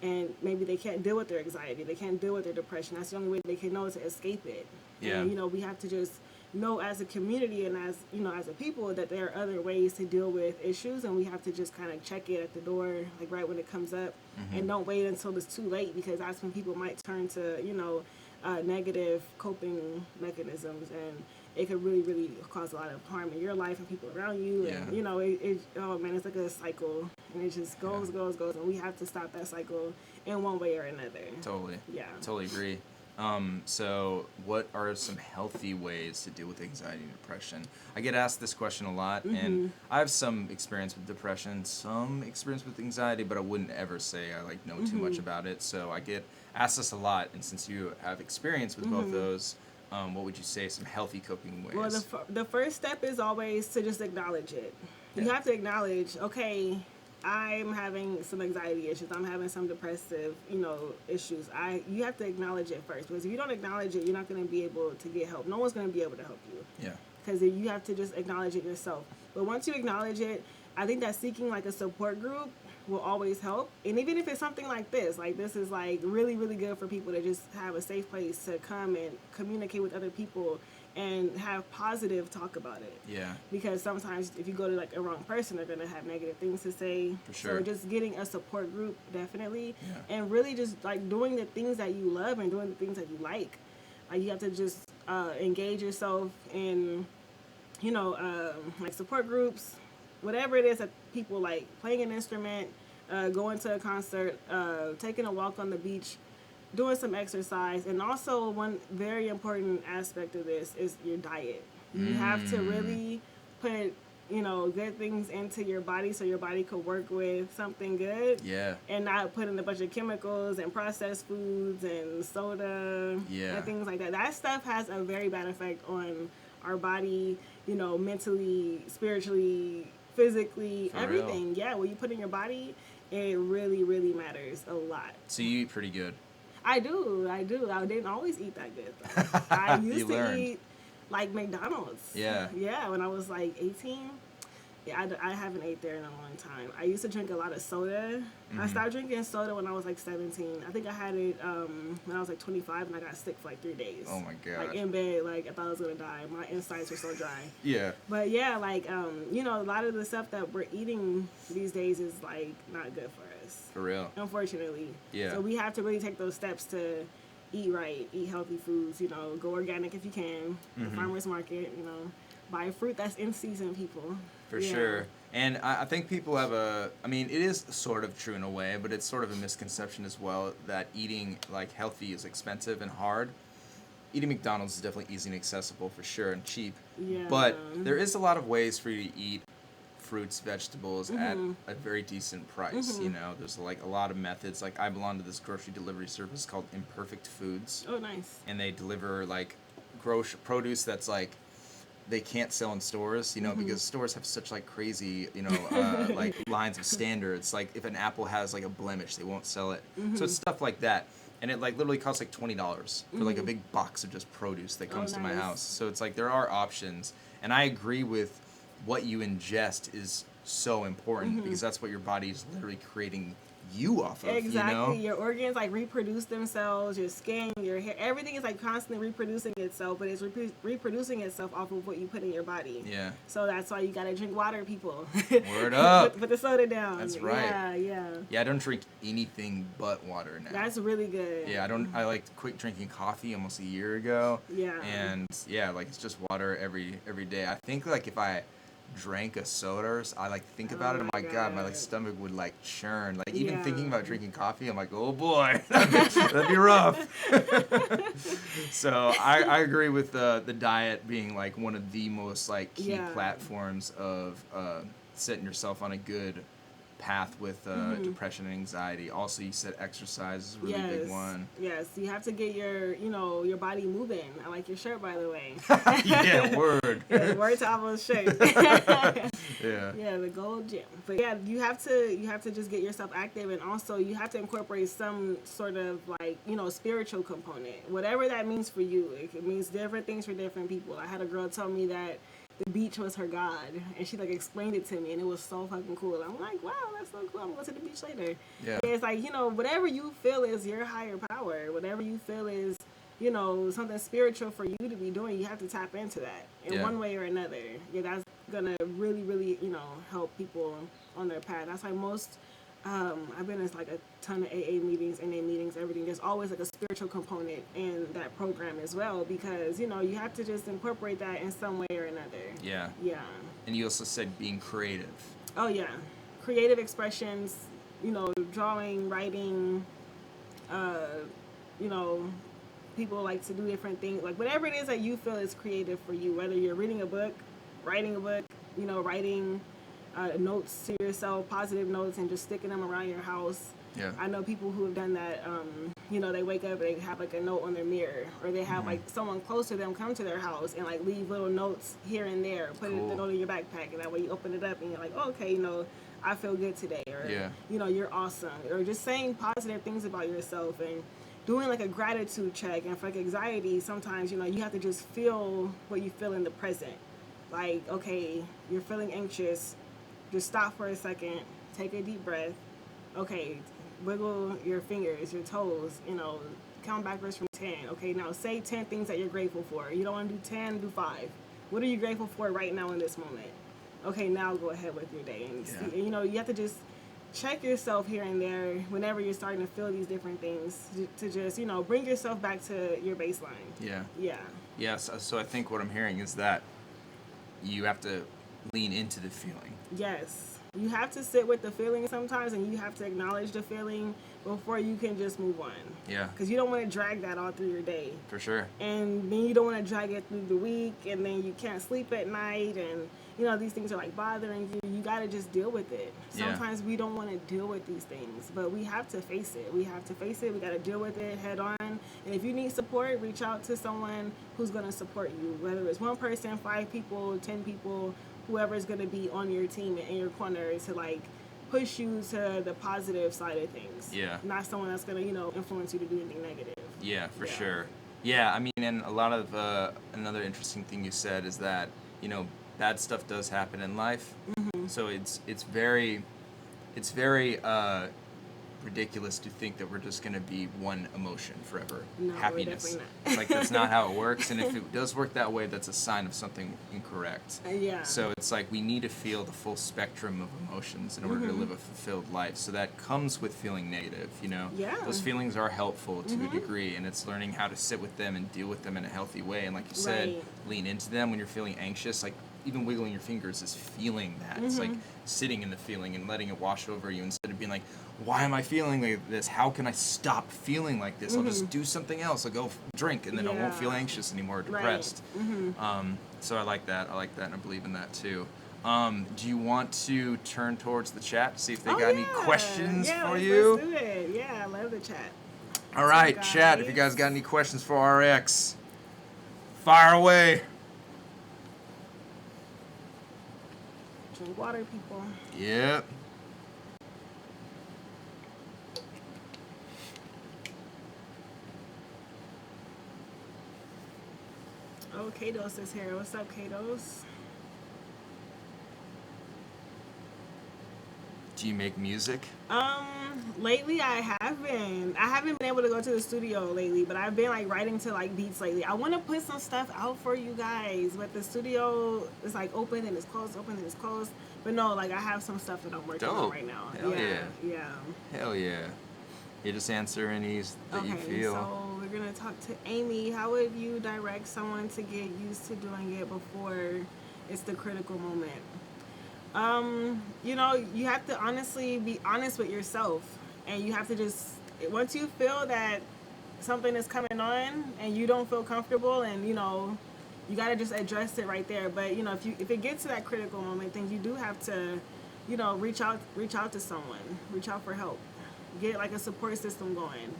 And maybe they can't deal with their anxiety. They can't deal with their depression. That's the only way they can know to escape it. Yeah. And, we have to just know as a community and as, as a people that there are other ways to deal with issues. And we have to just kind of check it at the door, like right when it comes up. Mm-hmm. And don't wait until it's too late, because that's when people might turn to, negative coping mechanisms. And it could really, really cause a lot of harm in your life and people around you. Yeah. And, it's like a cycle. And it just goes. And we have to stop that cycle in one way or another. Totally. Yeah. Totally agree. So what are some healthy ways to deal with anxiety and depression? I get asked this question a lot, and I have some experience with depression, some experience with anxiety, but I wouldn't ever say I know too much about it. So I get asked this a lot, and since you have experience with both those, what would you say some healthy coping ways? Well, the first step is always to just acknowledge it. You have to acknowledge, okay, I'm having some anxiety issues. I'm having some depressive, issues. You have to acknowledge it first, because if you don't acknowledge it, you're not going to be able to get help. No one's going to be able to help you. Yeah. Because you have to just acknowledge it yourself. But once you acknowledge it, I think that seeking like a support group will always help. And even if it's something like this is like really, really good for people to just have a safe place to come and communicate with other people and have positive talk about it. Yeah. Because sometimes if you go to like a wrong person, they're gonna have negative things to say. For sure. So just getting a support group, definitely. Yeah. And really just like doing the things that you love and doing the things that you like. Like you have to just engage yourself in, like support groups, whatever it is that people like, playing an instrument, going to a concert, taking a walk on the beach, doing some exercise. And also one very important aspect of this is your diet. You have to really put, good things into your body so your body could work with something good. Yeah. And not put in a bunch of chemicals and processed foods and soda and things like that. That stuff has a very bad effect on our body, mentally, spiritually, physically, For everything. real? Yeah, what you put in your body, it really, really matters a lot. So you eat pretty good. I do. I didn't always eat that good, though. I used to eat, like, McDonald's. Yeah. Yeah, when I was, like, 18. Yeah, I haven't ate there in a long time. I used to drink a lot of soda. I stopped drinking soda when I was, like, 17. I think I had it when I was, like, 25, and I got sick for, like, 3 days. Oh, my God. Like, in bed, like, I thought I was going to die. My insides were so dry. Yeah. But, yeah, like, a lot of the stuff that we're eating these days is, like, not good for us. For real. Unfortunately. Yeah. So we have to really take those steps to eat right, eat healthy foods, go organic if you can, the farmer's market, buy fruit that's in season, people. For sure. And I think people have it is sort of true in a way, but it's sort of a misconception as well that eating like healthy is expensive and hard. Eating McDonald's is definitely easy and accessible for sure and cheap. Yeah. But there is a lot of ways for you to eat fruits, vegetables at a very decent price. There's like a lot of methods. Like I belong to this grocery delivery service called Imperfect Foods. Oh, nice. And they deliver like produce that's like they can't sell in stores, because stores have such like crazy, like lines of standards. Like if an apple has like a blemish, they won't sell it. So it's stuff like that. and it like literally costs like $20 for like a big box of just produce that comes to my house. So it's like there are options, and I agree with what you ingest is so important because that's what your body is literally creating you off of. Exactly. You know? Your organs like reproduce themselves, your skin, your hair, everything is like constantly reproducing itself, but it's reproducing itself off of what you put in your body. Yeah. So that's why you gotta drink water, people. Word up. Put the soda down. That's right. Yeah. Yeah, I don't drink anything but water now. That's really good. Yeah, I like quit drinking coffee almost a year ago. Yeah. And yeah, like it's just water every day. I think like if I drank a soda, I like think about it. Oh my God, my like stomach would like churn. Like even thinking about drinking coffee, I'm like, oh boy, that'd be rough. So I agree with the diet being like one of the most like key platforms of setting yourself on a good path with depression and anxiety. Also, you said exercise is a really big one. Yes, you have to get your body moving. I like your shirt, by the way. Yeah, word. Yeah, word to Avo's shirt. Yeah, the gold gym. But yeah, you have to just get yourself active, and also you have to incorporate some sort of like spiritual component, whatever that means for you. It means different things for different people. I had a girl tell me that the beach was her God, and she like explained it to me, and it was so fucking cool. I'm like, wow, that's so cool. I'm going to the beach later. Yeah. And it's like, whatever you feel is your higher power, whatever you feel is, something spiritual for you to be doing, you have to tap into that in one way or another. Yeah, that's gonna really, really, help people on their path. That's like most. I've been in like a ton of AA meetings, NA meetings, everything. There's always like a spiritual component in that program as well, because you have to just incorporate that in some way or another. Yeah. Yeah. And you also said being creative. Oh yeah, creative expressions. Drawing, writing. People like to do different things. Like whatever it is that you feel is creative for you, whether you're reading a book, writing a book, writing. Notes to yourself, positive notes, and just sticking them around your house. Yeah. I know people who have done that. They wake up and they have like a note on their mirror, or they have like someone close to them come to their house and like leave little notes here and there. Put the note in your backpack, and that way you open it up and you're like, oh, okay, I feel good today, or you're awesome, or just saying positive things about yourself and doing like a gratitude check. And for like anxiety, sometimes you have to just feel what you feel in the present. Like, okay, you're feeling anxious. Just stop for a second, take a deep breath. Okay, wiggle your fingers, your toes, count backwards from 10. Okay, now say 10 things that you're grateful for. You don't want to do 10, do 5. What are you grateful for right now in this moment? Okay, now go ahead with your day. And see, you have to just check yourself here and there whenever you're starting to feel these different things to just, bring yourself back to your baseline. Yeah. Yeah. Yes, so I think what I'm hearing is that you have to lean into the feeling. Yes. You have to sit with the feeling sometimes, and you have to acknowledge the feeling before you can just move on. Yeah. Because you don't want to drag that all through your day. For sure. And then you don't want to drag it through the week, and then you can't sleep at night, and these things are like bothering you. You got to just deal with it. Sometimes we don't want to deal with these things, but we have to face it. We got to deal with it head on. And if you need support, reach out to someone who's going to support you, whether it's one person, 5 people, 10 people, whoever's going to be on your team and in your corner to like push you to the positive side of things. Yeah. Not someone that's going to, influence you to do anything negative. Yeah, for sure. Yeah, I mean, and a lot of another interesting thing you said is that, bad stuff does happen in life. Mm-hmm. So it's very ridiculous to think that we're just going to be one emotion forever. No, happiness. It's like that's not how it works, and if it does work that way, that's a sign of something incorrect. Yeah. So it's like we need to feel the full spectrum of emotions in order to live a fulfilled life. So that comes with feeling negative, Yeah. Those feelings are helpful to a degree, and it's learning how to sit with them and deal with them in a healthy way. And like you said, lean into them when you're feeling anxious. Like even wiggling your fingers is feeling that. It's like sitting in the feeling and letting it wash over you instead of being like, why am I feeling like this? How can I stop feeling like this? I'll just do something else. I'll go drink, and then I won't feel anxious anymore or depressed. Right. So I like that, and I believe in that too. Do you want to turn towards the chat to see if they got any questions for you? Let's do it. Yeah, I love the chat. All right, chat, if you guys got any questions for RX, fire away. Drink water, people. Oh, Kados is here. What's up, Kados? Do you make music? Lately I haven't. I haven't been able to go to the studio lately, but I've been like writing to like beats lately. I want to put some stuff out for you guys, but the studio is like open and it's closed, open and it's closed. But no, like I have some stuff that I'm working on Dope. right now. Hell yeah. yeah. Hell yeah. You just answer any that you Okay, feel. so we're gonna talk to Amy. How would you direct someone to get used to doing it before it's the critical moment? You know, you have to honestly be honest with yourself, and you have to just once you feel that something is coming on and you don't feel comfortable, and you know, you got to just address it right there. But you know, if it gets to that critical moment, then you do have to, you know, reach out to someone, reach out for help, get like a support system going.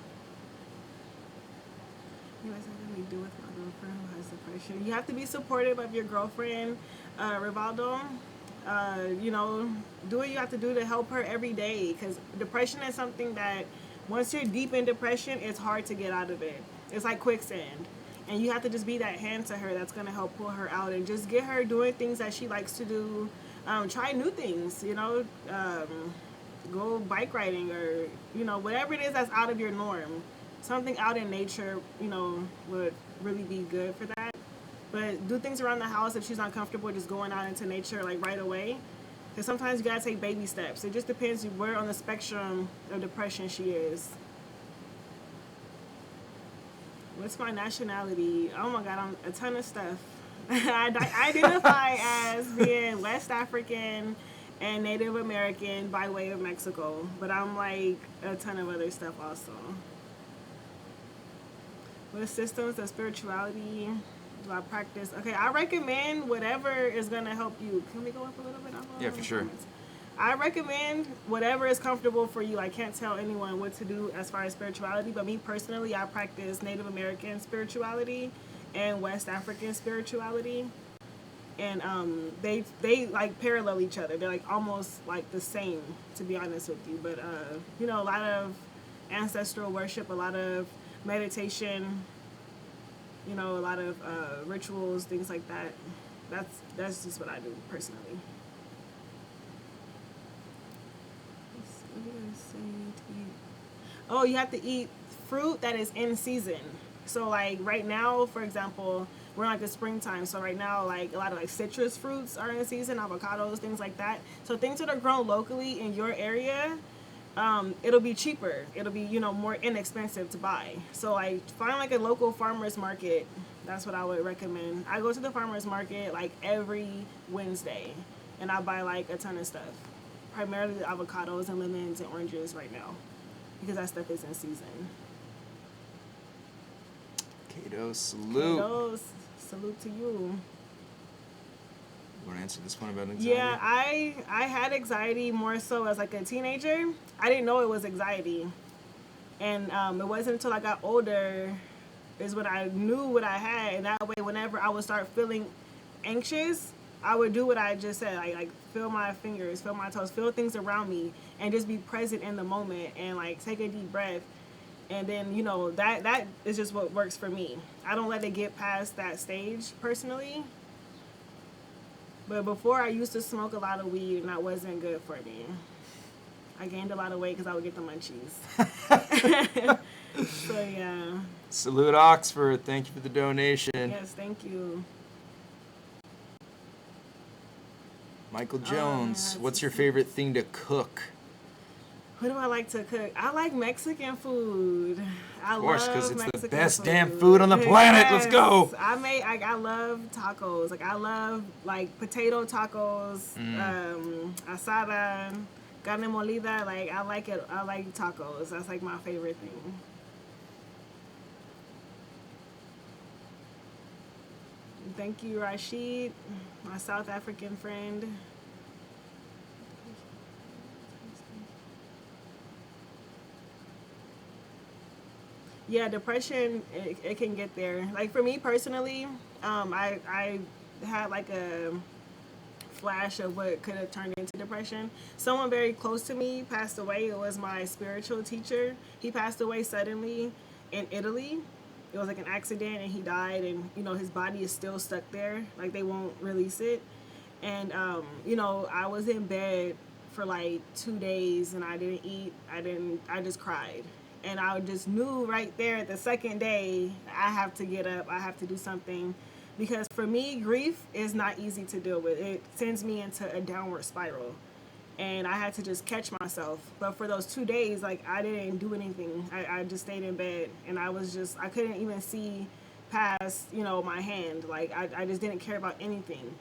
Anyways, what do we do with my girlfriend who has depression? You have to be supportive of your girlfriend, Rivaldo. You know, do what you have to do to help her every day, because depression is something that once you're deep in depression, it's hard to get out of it. It's like quicksand, and you have to just be that hand to her that's going to help pull her out and just get her doing things that she likes to do. Try new things, you know, go bike riding, or you know, whatever it is that's out of your norm. Something out in nature, you know, would really be good for that. But do things around the house if she's not comfortable just going out into nature like right away. Because sometimes you gotta take baby steps. It just depends where on the spectrum of depression she is. What's my nationality? Oh my God, I'm a ton of stuff. I identify as being West African and Native American by way of Mexico. But I'm like a ton of other stuff also. What systems of spirituality do I practice? Okay, I recommend whatever is going to help you. Can we go up a little bit? Yeah, for sure. I recommend whatever is comfortable for you. I can't tell anyone what to do as far as spirituality, but me personally, I practice Native American spirituality and West African spirituality. And they like parallel each other. They're like almost like the same, to be honest with you. But you know, a lot of ancestral worship, a lot of meditation, you know, a lot of rituals, things like that. That's just what I do personally. What do you say to eat? Oh, you have to eat fruit that is in season. So like right now, for example, we're in like the springtime. So right now, like a lot of like citrus fruits are in season, avocados, things like that. So things that are grown locally in your area, it'll be cheaper. It'll be, you know, more inexpensive to buy. So like find like a local farmer's market. That's what I would recommend. I go to the farmer's market like every Wednesday, and I buy like a ton of stuff. Primarily the avocados and lemons and oranges right now, because that stuff is in season. Kato, salute. Kados, salute to you. You want to answer this one about anxiety? Yeah, I had anxiety more so as like a teenager. I didn't know it was anxiety, and it wasn't until I got older is when I knew what I had. And that way, whenever I would start feeling anxious, I would do what I just said, like feel my fingers, feel my toes, feel things around me, and just be present in the moment and like take a deep breath. And then, you know, that is just what works for me. I don't let it get past that stage personally. But before, I used to smoke a lot of weed, and that wasn't good for me. I gained a lot of weight because I would get the munchies. So, yeah. Salute Oxford. Thank you for the donation. Yes, thank you. Michael Jones, what's your favorite thing to cook? What do I like to cook? I like Mexican food. Of course, because it's Mexican the best food. damn food on the planet. Yes. Let's go. I love tacos. Like I love like potato tacos, asada, carne molida. Like I like it. I like tacos. That's like my favorite thing. Thank you, Rashid, my South African friend. Yeah, depression, it can get there. Like for me personally, I had like a flash of what could have turned into depression. Someone very close to me passed away. It was my spiritual teacher. He passed away suddenly in Italy. it was like an accident and he died, and you know his body is still stuck there, like they won't release it. And you know, I was in bed for like 2 days and I didn't eat. I just cried. And I just knew right there at the second day, I have to get up, I have to do something. Because for me, grief is not easy to deal with. It sends me into a downward spiral. And I had to just catch myself. But for those 2 days, like, I didn't do anything. I just stayed in bed. And I couldn't even see past, you know, my hand. Like, I just didn't care about anything.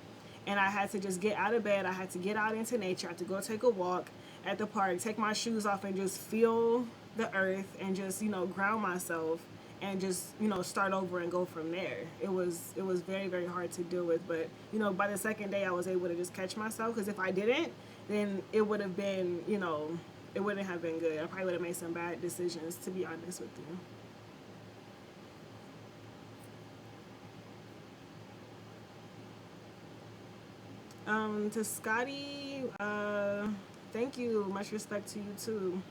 And I had to just get out of bed. I had to get out into nature. I had to go take a walk at the park, take my shoes off and just feel the earth and just, you know, ground myself and just, you know, start over and go from there. It was very, very hard to deal with. But, you know, by the second day I was able to just catch myself, because if I didn't, then it would have been, you know, it wouldn't have been good. I probably would have made some bad decisions, to be honest with you. To Scotty, thank you. Much respect to you too.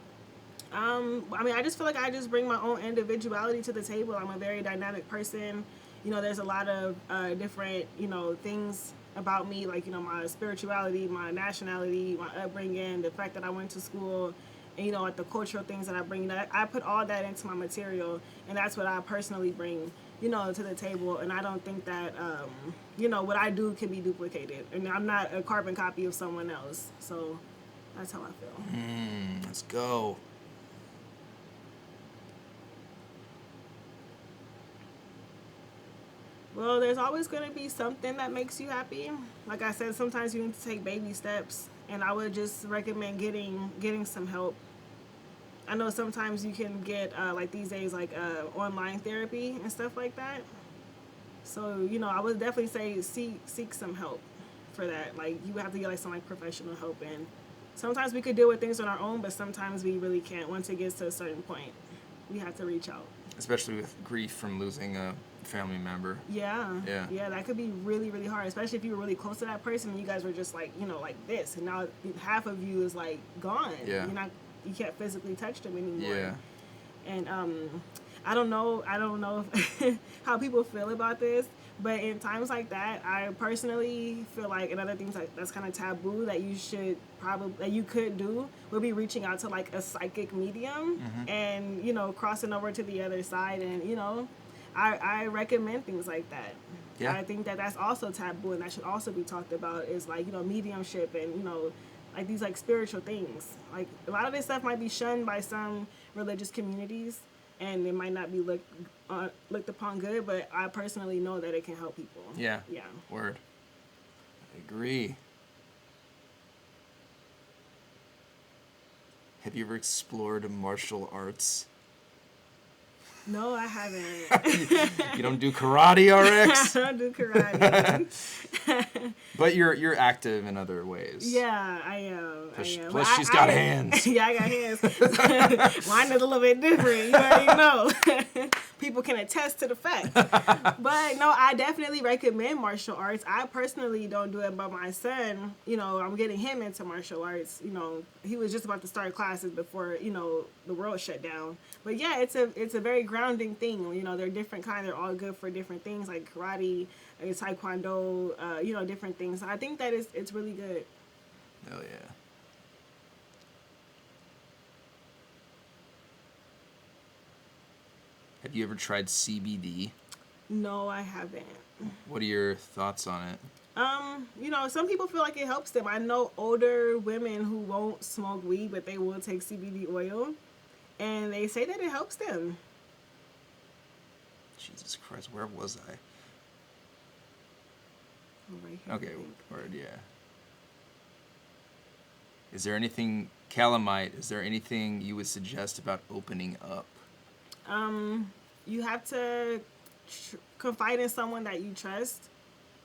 I mean, I just feel like I just bring my own individuality to the table. I'm a very dynamic person. You know, there's a lot of different, you know, things about me, like, you know, my spirituality, my nationality, my upbringing, the fact that I went to school, and, you know, like the cultural things that I bring. That I put all that into my material, and that's what I personally bring, you know, to the table. And I don't think that, you know, what I do can be duplicated. And I'm not a carbon copy of someone else. So that's how I feel. Let's go. Well, there's always going to be something that makes you happy. Like I said, sometimes you need to take baby steps, and I would just recommend getting some help. I know sometimes you can get, like these days, like online therapy and stuff like that. So, you know, I would definitely say seek some help for that. Like, you have to get like some like professional help, and sometimes we could deal with things on our own, but sometimes we really can't. Once it gets to a certain point, we have to reach out. Especially with grief from losing a family member. Yeah, that could be really, really hard, especially if you were really close to that person and you guys were just like, you know, like this, and now half of you is like gone. Yeah. You can't physically touch them anymore. Yeah. And I don't know how people feel about this, but in times like that, I personally feel like another thing that's kind of taboo that you could do would be reaching out to like a psychic medium, and, you know, crossing over to the other side. And, you know, I recommend things like that. Yeah. I think that that's also taboo, and that should also be talked about, is like, you know, mediumship and, you know, like these like spiritual things. Like, a lot of this stuff might be shunned by some religious communities, and it might not be looked upon good, but I personally know that it can help people. Yeah. Yeah. Word. I agree. Have you ever explored martial arts? No, I haven't. You don't do karate, RX? I don't do karate. But you're active in other ways. Yeah, I am. Plus she's got hands. Yeah, I got hands. Mine is a little bit different. You already know. People can attest to the fact. But no, I definitely recommend martial arts. I personally don't do it, but my son, you know, I'm getting him into martial arts. You know, he was just about to start classes before, you know, the world shut down. But yeah, it's a very grounding thing. You know, they're different kinds. They're all good for different things, like karate, taekwondo, you know, different things. I think that it's really good. Hell yeah. Have you ever tried CBD? No, I haven't. What are your thoughts on it? You know, some people feel like it helps them. I know older women who won't smoke weed, but they will take CBD oil, and they say that it helps them. Jesus Christ, where was I? Right here, Okay, word, yeah. Is there anything, Calamite, is there anything you would suggest about opening up? You have to confide in someone that you trust,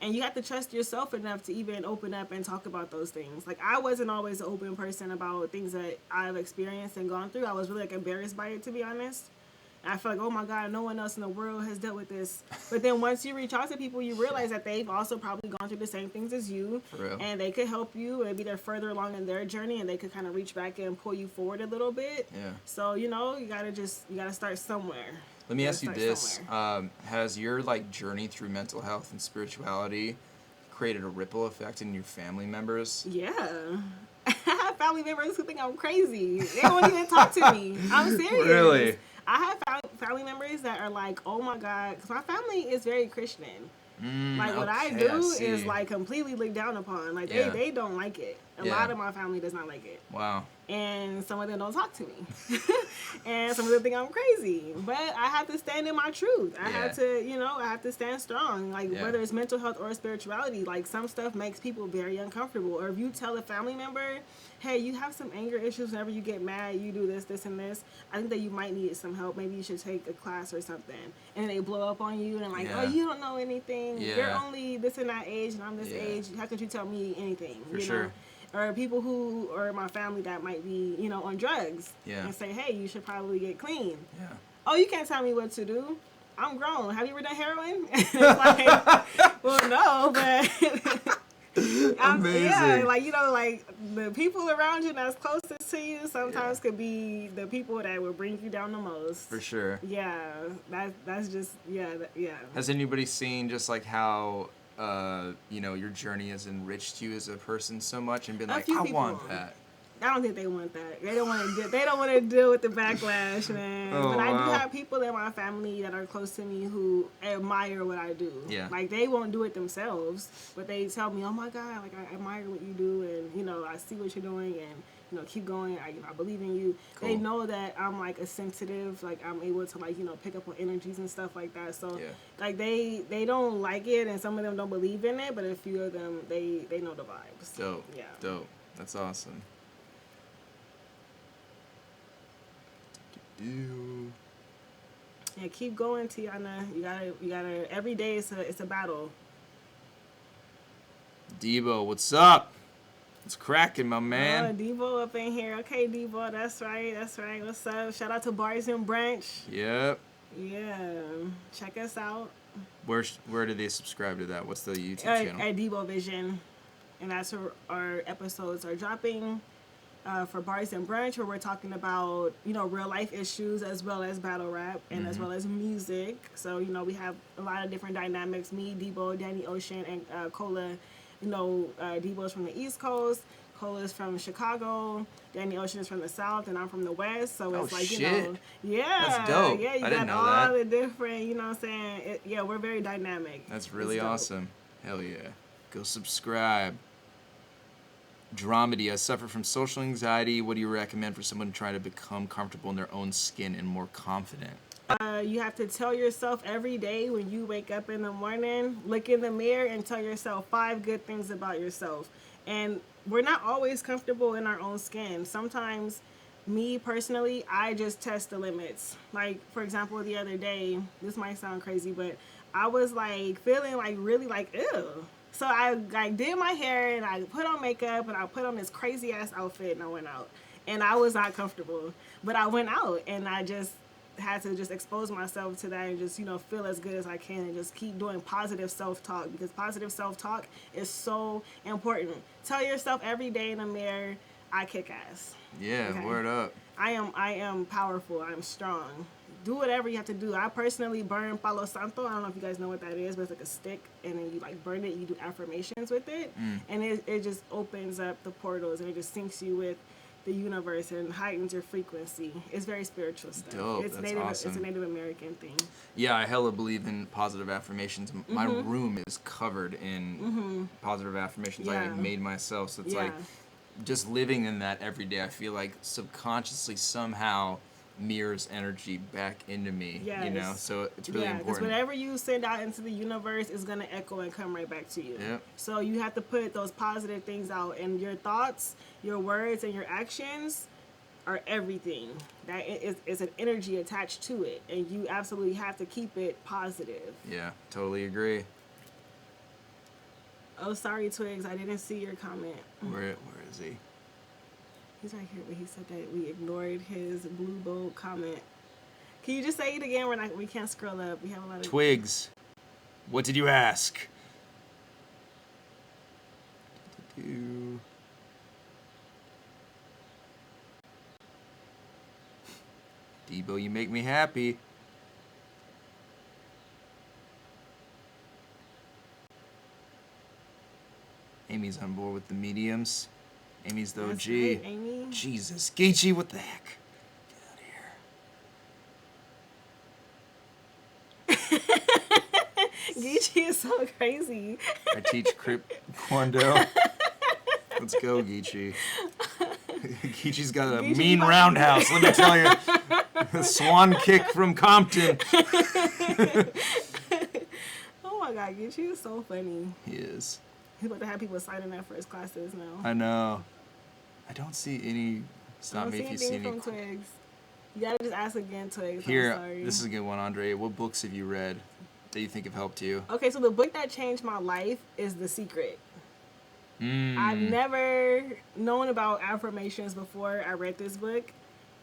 and you have to trust yourself enough to even open up and talk about those things. Like, I wasn't always an open person about things that I've experienced and gone through. I was really like embarrassed by it, to be honest. And I feel like, oh my God, no one else in the world has dealt with this. But then once you reach out to people, you realize that they've also probably gone through the same things as you. For real. And they could help you, and maybe they're further along in their journey, and they could kind of reach back and pull you forward a little bit. Yeah. So, you know, you gotta start somewhere. Let me Gotta ask you start this: somewhere. has your like journey through mental health and spirituality created a ripple effect in your family members? Yeah. I have family members who think I'm crazy. They won't even talk to me. I'm serious. Really? I have family members that are like, oh my God, because my family is very Christian. Like what I Okay, I do is see. like completely looked down upon. Like Yeah. they don't like it. A Yeah. lot of my family does not like it. Wow. And some of them don't talk to me. And some of them think I'm crazy. But I have to stand in my truth. I have to, I have to stand strong. Like whether it's mental health or spirituality, like some stuff makes people very uncomfortable. Or if you tell a family member, hey, you have some anger issues whenever you get mad, you do this, this, and this, I think that you might need some help. Maybe you should take a class or something. And they blow up on you and like, oh, you don't know anything. Yeah. You're only this and that age and I'm this age. How could you tell me anything? For sure. Or people who are my family that might be, on drugs. Yeah. And say, hey, you should probably get clean. Yeah. Oh, you can't tell me what to do. I'm grown. Have you ever done heroin? It's like, well, no, but Amazing. yeah, like the people around you that's closest to you sometimes could be the people that will bring you down the most. For sure. Yeah, that's just yeah. Has anybody seen just like how your journey has enriched you as a person so much and been like, I want that? I don't think they want that. They don't want to. They don't want to deal with the backlash, man. Oh, but I do wow. have people in my family that are close to me who admire what I do. Yeah. Like they won't do it themselves, but they tell me, "Oh my God, like I admire what you do, and I see what you're doing, and keep going. I believe in you." Cool. They know that I'm like a sensitive, like I'm able to like pick up on energies and stuff like that. So like they don't like it, and some of them don't believe in it, but a few of them they know the vibes. Dope. Yeah. Dope. That's awesome. Yeah, keep going, Tiana. You gotta. Every day it's a battle. Debo, what's up? It's cracking, my Oh, man. Debo up in here. Okay, Debo, that's right. What's up? Shout out to Bars and Branch. Yep. Yeah, check us out. Where do they subscribe to that? What's the YouTube channel? At Debo Vision, and that's where our episodes are dropping. For Bars and Brunch, where we're talking about, real life issues as well as battle rap and as well as music. So, we have a lot of different dynamics. Me, Debo, Danny Ocean, and Cola. Debo's from the East Coast. Cola's from Chicago. Danny Ocean is from the South, and I'm from the West. So it's like, shit. yeah. That's dope. Yeah, you I got didn't know all that. the different, you know what I'm saying? We're very dynamic. That's really It's dope. awesome. Hell yeah. Go subscribe. Dramedy, I suffer from social anxiety. What do you recommend for someone trying to become comfortable in their own skin and more confident? You have to tell yourself every day when you wake up in the morning, look in the mirror and tell yourself 5 good things about yourself. And we're not always comfortable in our own skin. Sometimes, me personally, I just test the limits. Like, for example, the other day, this might sound crazy, but I was like feeling like really like, ew. So I like did my hair and I put on makeup and I put on this crazy ass outfit and I went out. And I was not comfortable. But I went out and I just had to just expose myself to that and just, feel as good as I can and just keep doing positive self-talk, because positive self-talk is so important. Tell yourself every day in the mirror, I kick ass. Yeah, Okay. Word up. I am powerful. I'm strong. Do whatever you have to do. I personally burn Palo Santo. I don't know if you guys know what that is, but it's like a stick, and then you like burn it. You do affirmations with it, and it just opens up the portals, and it just syncs you with the universe and heightens your frequency. It's very spiritual stuff. Dope. It's That's Native. awesome. It's a Native American thing. Yeah, I hella believe in positive affirmations. My room is covered in positive affirmations I Yeah. made myself. So it's Yeah. like just living in that every day. I feel like subconsciously somehow mirrors energy back into me. Yes. So it's really Because important. whatever you send out into the universe is going to echo and come right back to you. Yep. So you have to put those positive things out, and your thoughts, your words, and your actions are everything. That is an energy attached to it, and you absolutely have to keep it positive. Yeah, totally agree. Oh, sorry, Twigs, I didn't see your comment. Where is he? He's right here, but he said that we ignored his blue bold comment. Can you just say it again? We can't scroll up. We have a lot of Twigs, what did you ask? Debo, you make me happy. Amy's on board with the mediums. Amy's the That's OG. right, Amy. Jesus. Geechee, what the heck? Get out of here. Geechee is so crazy. I teach Crip Kwando. Let's go, Geechee. Geechee's got a Geechee mean might- roundhouse, let me tell you. A swan kick from Compton. Oh my God, Geechee is so funny. He is. He's about to have people signing up for his classes now. I know. I don't see any. I Stop don't me see if you see anything any. from Twigs. You gotta just ask again, Twigs. Here, I'm sorry. this is a good one, Andre. What books have you read that you think have helped you? Okay, so the book that changed my life is The Secret. Mm. I've never known about affirmations before I read this book,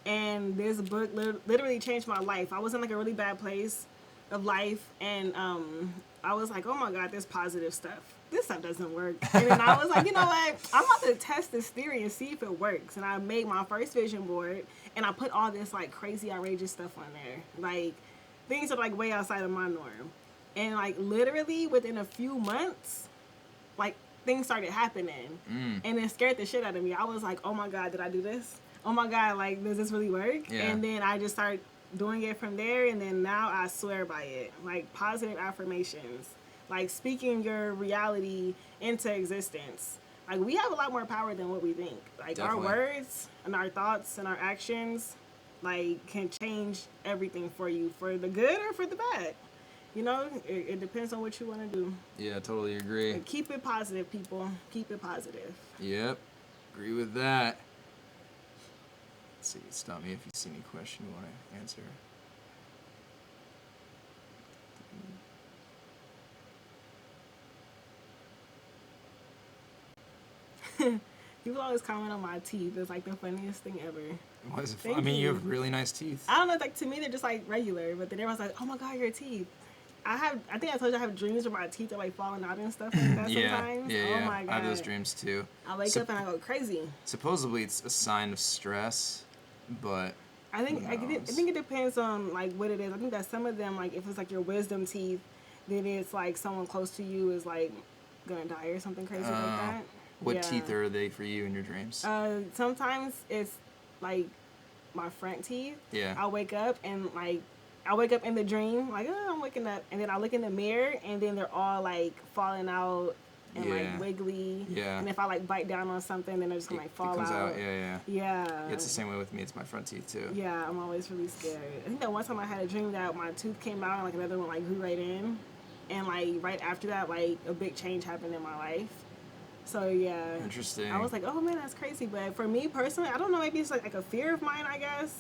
and this book literally changed my life. I was in like a really bad place of life, and I was like, oh my God, there's positive stuff. This stuff doesn't work. And then I was like, you know what? I'm about to test this theory and see if it works. And I made my first vision board, and I put all this like crazy, outrageous stuff on there, like things that are like way outside of my norm. And like literally within a few months, like things started happening, and it scared the shit out of me. I was like, oh my God, did I do this? Oh my God, like, does this really work? Yeah. And then I just started doing it from there, and then now I swear by it. Like, positive affirmations, like speaking your reality into existence. Like, we have a lot more power than what we think. Like, Definitely. our words and our thoughts and our actions, like, can change everything for you, for the good or for the bad. You know, it depends on what you want to do. Yeah, totally agree. But keep it positive, people. Keep it positive. Yep, agree with that. Let's see, stop me if you see any question you want to answer. People always comment on my teeth. It's like the funniest thing ever. Why is it Thank I mean, you you. have really nice teeth. I don't know, like to me they're just like regular, but then everyone's like, "Oh my God, your teeth." I think I told you I have dreams where my teeth are like falling out and stuff like that Yeah, sometimes. yeah, Oh yeah. my God. I have those dreams too. I wake Sup- up and I go crazy. Supposedly it's a sign of stress, but I think Who I knows? think it depends on like what it is. I think that some of them, like if it's like your wisdom teeth, then it's like someone close to you is like gonna die or something crazy like that. what Yeah. teeth are they for you in your dreams? Sometimes it's like my front teeth. Yeah. I wake up and like I wake up in the dream like, oh, I'm waking up, and then I look in the mirror and then they're all like falling out and Yeah. like wiggly. Yeah. And if I like bite down on something, then they're just gonna like fall it comes out. out. Yeah. Yeah. It's the same way with me. It's my front teeth too. Yeah, I'm always really scared. I think that one time I had a dream that my tooth came out and like another one like grew right in, and like right after that, like a big change happened in my life. So yeah. Interesting. I was like, oh man, that's crazy. But for me personally, I don't know. Maybe it's like a fear of mine, I guess.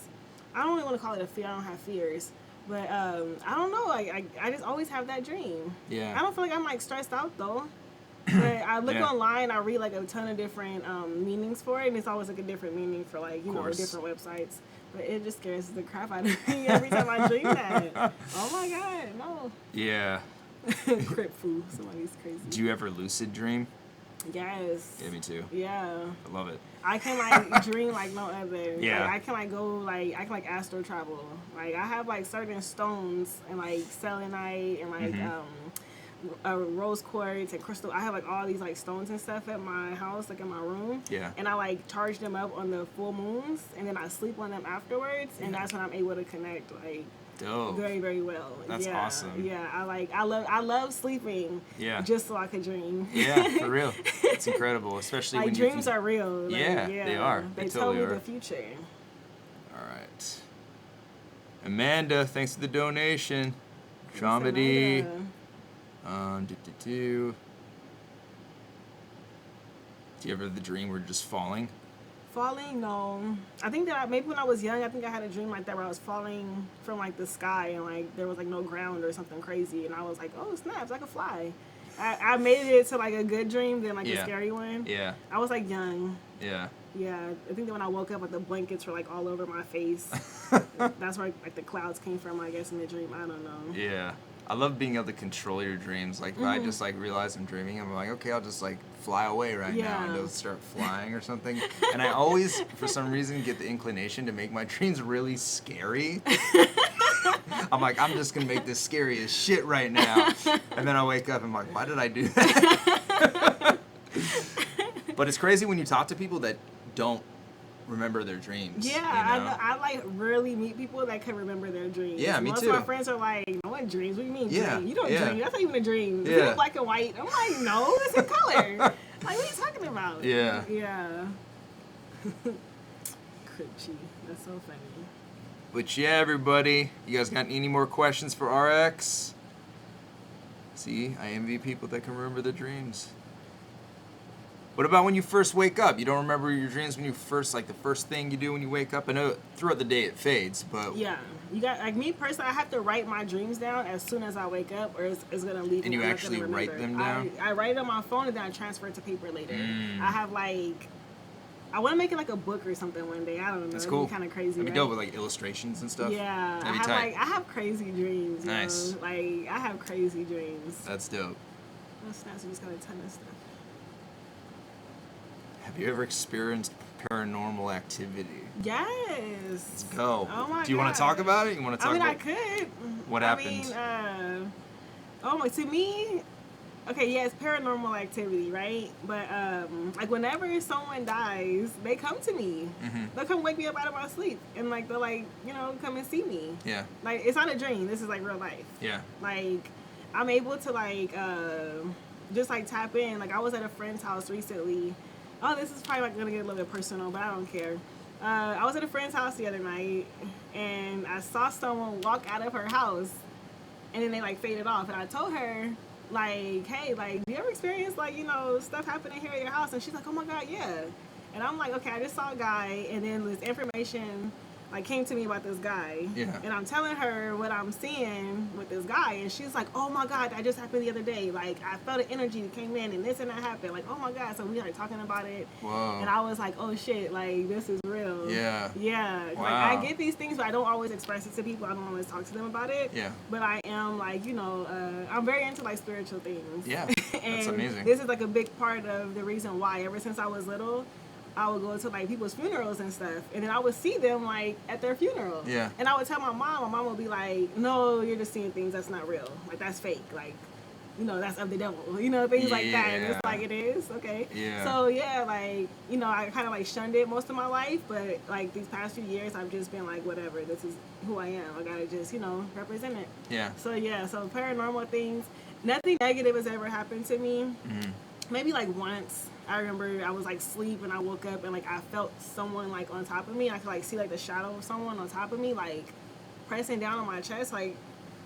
I don't really want to call it a fear. I don't have fears. But I don't know. I just always have that dream. Yeah. I don't feel like I'm like stressed out though. But I look Yeah. online, I read like a ton of different meanings for it, and it's always like a different meaning for like, you know, course. different websites. But it just scares the crap out of me every time I dream that. Oh my God, no. Yeah. Crip foo. Somebody's crazy. Do you ever lucid dream? Yes. Yeah, me too. Yeah. I love it. I can like dream like no other. Yeah. Like, I can like go like I can like astro travel. Like I have like certain stones and like selenite and like rose quartz and crystal. I have like all these like stones and stuff at my house, like in my room. Yeah. And I like charge them up on the full moons, and then I sleep on them afterwards, and that's when I'm able to connect like Dope. very, very well. That's yeah. awesome. Yeah. I love sleeping. Yeah. Just so I could dream. Yeah, for real. It's incredible, especially Like when dreams you are real. Like, Yeah, they are. They They tell totally me are. the future. All right. Amanda, thanks for the donation. Thanks, Dramedy. Amanda. Do you ever have the dream where you're just falling? Falling? No. I think that maybe when I was young, I think I had a dream like that where I was falling from like the sky and like there was like no ground or something crazy, and I was like, oh snaps, I could fly. I made it to like a good dream than like Yeah. a scary one. Yeah. I was like young. Yeah. Yeah, I think that when I woke up, like the blankets were like all over my face. That's where like the clouds came from, I guess, in the dream. I don't know. Yeah. I love being able to control your dreams. Like, if I just, like, realize I'm dreaming, I'm like, okay, I'll just, like, fly away right now and Yeah. just start flying or something. And I always, for some reason, get the inclination to make my dreams really scary. I'm like, I'm just going to make this scary as shit right now. And then I wake up and I'm like, why did I do that? But it's crazy when you talk to people that don't remember their dreams. Yeah, you know? I like rarely meet people that can remember their dreams. Yeah, me Most too. of my friends are like, "No one dreams. What do you mean dream? You don't yeah. dream. That's not even a dream. Is Yeah. it black and white?" I'm like, "No, it's in color." Like, what are you talking about? Yeah. Yeah. Critchy. That's so funny. But yeah, everybody, you guys got any more questions for RX? See, I envy people that can remember their dreams. What about when you first wake up? You don't remember your dreams when you first, like the first thing you do when you wake up? I know throughout the day it fades, but... Yeah. You got, like me personally, I have to write my dreams down as soon as I wake up or it's going to leave And me. you I'm not actually gonna write remember. them down? I write it on my phone and then I transfer it to paper later. I have like... I want to make it like a book or something one day. I don't know. That's It'd cool. be kind of crazy, That'd be right? dope with like illustrations and stuff. Yeah, That'd be tight. I have crazy dreams. Nice. Yo. Like I have crazy dreams. That's dope. Those snaps, we just got a ton of stuff. Have you ever experienced paranormal activity? Yes. Let's go. Oh my god. Do you want to talk about it? You want to talk I mean, about I could. what happened? Oh my, to me, okay, yeah, it's paranormal activity, right? But like whenever someone dies, they come to me. They'll come wake me up out of my sleep, and like they'll like come and see me. Yeah. Like it's not a dream. This is like real life. Yeah. Like I'm able to like just like tap in. Like I was at a friend's house recently. Oh, this is probably like gonna get a little bit personal, but I don't care. I was at a friend's house the other night, and I saw someone walk out of her house, and then they like faded off. And I told her, like, hey, like, do you ever experience like stuff happening here at your house? And she's like, oh my god, yeah. And I'm like, okay, I just saw a guy, and then this information like came to me about this guy. Yeah. And I'm telling her what I'm seeing with this guy, and she's like, oh my god, that just happened the other day. Like I felt an energy that came in, and this and that happened. Like, oh my god. So we started talking about it. Whoa. And I was like, oh shit, like this is real. Yeah. Yeah. Wow. Like I get these things, but I don't always express it to people. I don't always talk to them about it. Yeah. But I am like, I'm very into like spiritual things. Yeah. And That's amazing. this is like a big part of the reason why ever since I was little, I would go to like people's funerals and stuff, and then I would see them like at their funeral. Yeah. And I would tell my mom would be like, no, you're just seeing things that's not real. Like that's fake. Like, that's of the devil. Things like that. And it's like, it is? Okay. Yeah. So yeah, like, I kind of like shunned it most of my life, but like these past few years I've just been like, whatever, this is who I am. I gotta just, represent it. Yeah. So yeah, so paranormal things, nothing negative has ever happened to me. Maybe like once. I remember I was like asleep and I woke up and like I felt someone like on top of me. I could like see like the shadow of someone on top of me, like pressing down on my chest, like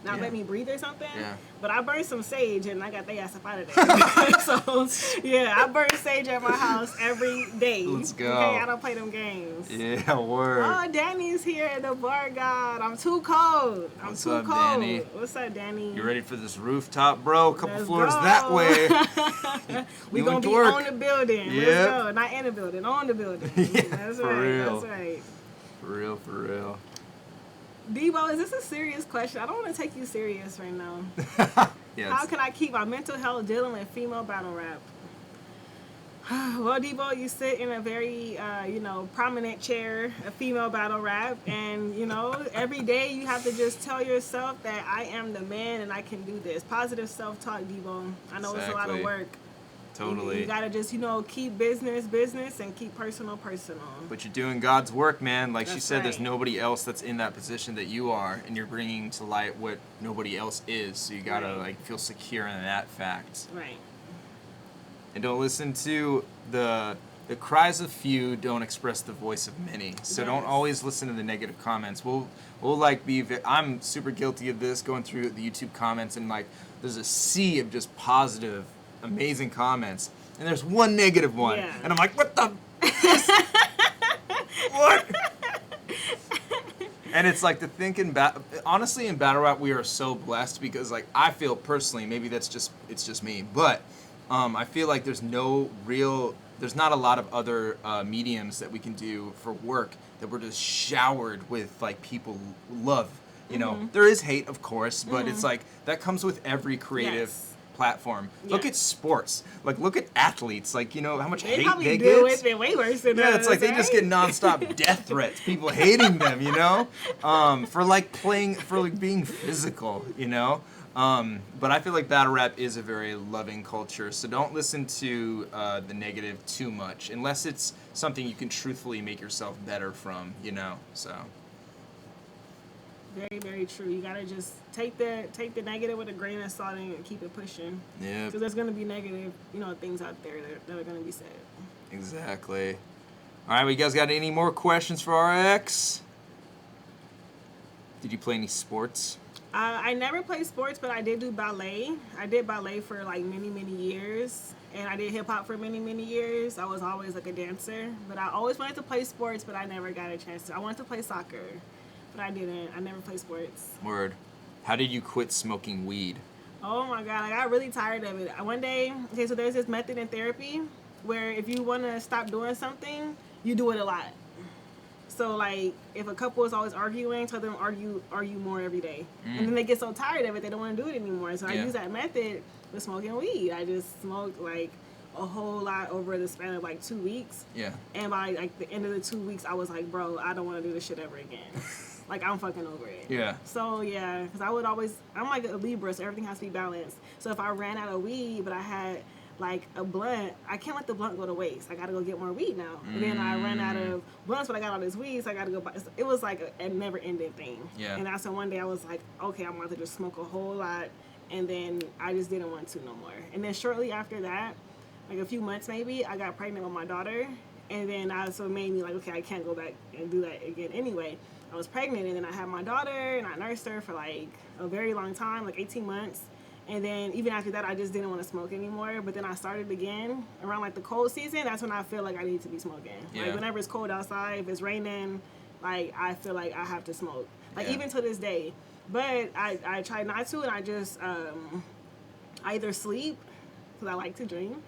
not let me breathe or something. Yeah. But I burned some sage and I got their ass up out of there. So yeah, I burn sage at my house every day. Let's go. Okay, I don't play them games. Yeah, word. Oh, Danny's here, the bar god. I'm too cold. What's too up, cold. Danny? What's up, Danny? You ready for this rooftop, bro? A couple Let's floors go. that way. We You gonna went to be work. on the building. Yep. Let's go. Not in the building, on the building. Yeah, That's for right. real. That's right. For real, for real. Debo, is this a serious question? I don't want to take you serious right now. Yeah. How can I keep my mental health dealing with female battle rap? Well, Debo, you sit in a very, prominent chair of female battle rap, and every day you have to just tell yourself that I am the man and I can do this. Positive self-talk, Debo. I know it's a lot of Exactly. work. Totally. You gotta just, keep business, and keep personal. But you're doing God's work, man. Like she That's said, there's right. nobody else that's in that position that you are, and you're bringing to light what nobody else is. So you gotta Right. feel secure in that fact. Right. And don't listen to the cries of few don't express the voice of many. So don't Yes. always listen to the negative comments. We'll I'm super guilty of this, going through the YouTube comments, and there's a sea of just positive, amazing comments, and there's one negative one, Yeah. and I'm like, what the? What? And it's like honestly, in battle rap, we are so blessed because I feel personally, maybe it's just me, but I feel like there's not a lot of other mediums that we can do for work that we're just showered with people love. There is hate, of course, but it's that comes with every creative Yes. platform. Look Yes. at sports. Look at athletes. How much They hate probably they deal get. with it way worse than Yeah, us, it's like they just right? get nonstop death threats. People hating them, for playing, for being physical, But I feel like battle rap is a very loving culture, so don't listen to the negative too much, unless it's something you can truthfully make yourself better from, you know, so. Very, very true. You gotta just take the negative with a grain of salt and keep it pushing. Yeah. Because there's gonna be negative, things out there that are gonna be said. Exactly. All right, well, you guys got any more questions for RX? Did you play any sports? I never played sports, but I did do ballet. I did ballet for like many, many years. And I did hip hop for many, many years. I was always like a dancer. But I always wanted to play sports, but I never got a chance to. I wanted to play soccer, but I didn't. I never played sports. Word. How did you quit smoking weed? Oh my God, I got really tired of it. One day, so there's this method in therapy where if you want to stop doing something, you do it a lot. So like, if a couple is always arguing, tell them argue more every day. And then they get so tired of it, they don't want to do it anymore. So I use that method with smoking weed. I just smoked like a whole lot over the span of like 2 weeks. Yeah. And by like the end of the 2 weeks, I was like, bro, I don't want to do this shit ever again. Like, I'm fucking over it. Yeah. So yeah, because I'm like a Libra, so everything has to be balanced. So if I ran out of weed, but I had like a blunt, I can't let the blunt go to waste. I gotta go get more weed now. And then I ran out of blunts, but I got all this weed, so I gotta go buy. It was like a never ending thing. Yeah. And that's when one day I was like, okay, I'm about to just smoke a whole lot, and then I just didn't want to no more. And then shortly after that, like a few months maybe, I got pregnant with my daughter, and then it made me like, okay, I can't go back and do that again anyway. I was pregnant, and then I had my daughter, and I nursed her for like a very long time, like 18 months. And then even after that, I just didn't want to smoke anymore. But then I started again around like the cold season. That's when I feel like I need to be smoking. Yeah. Like whenever it's cold outside, if it's raining, like I feel like I have to smoke. Like even to this day. But I try not to, and I just I either sleep, because I like to dream,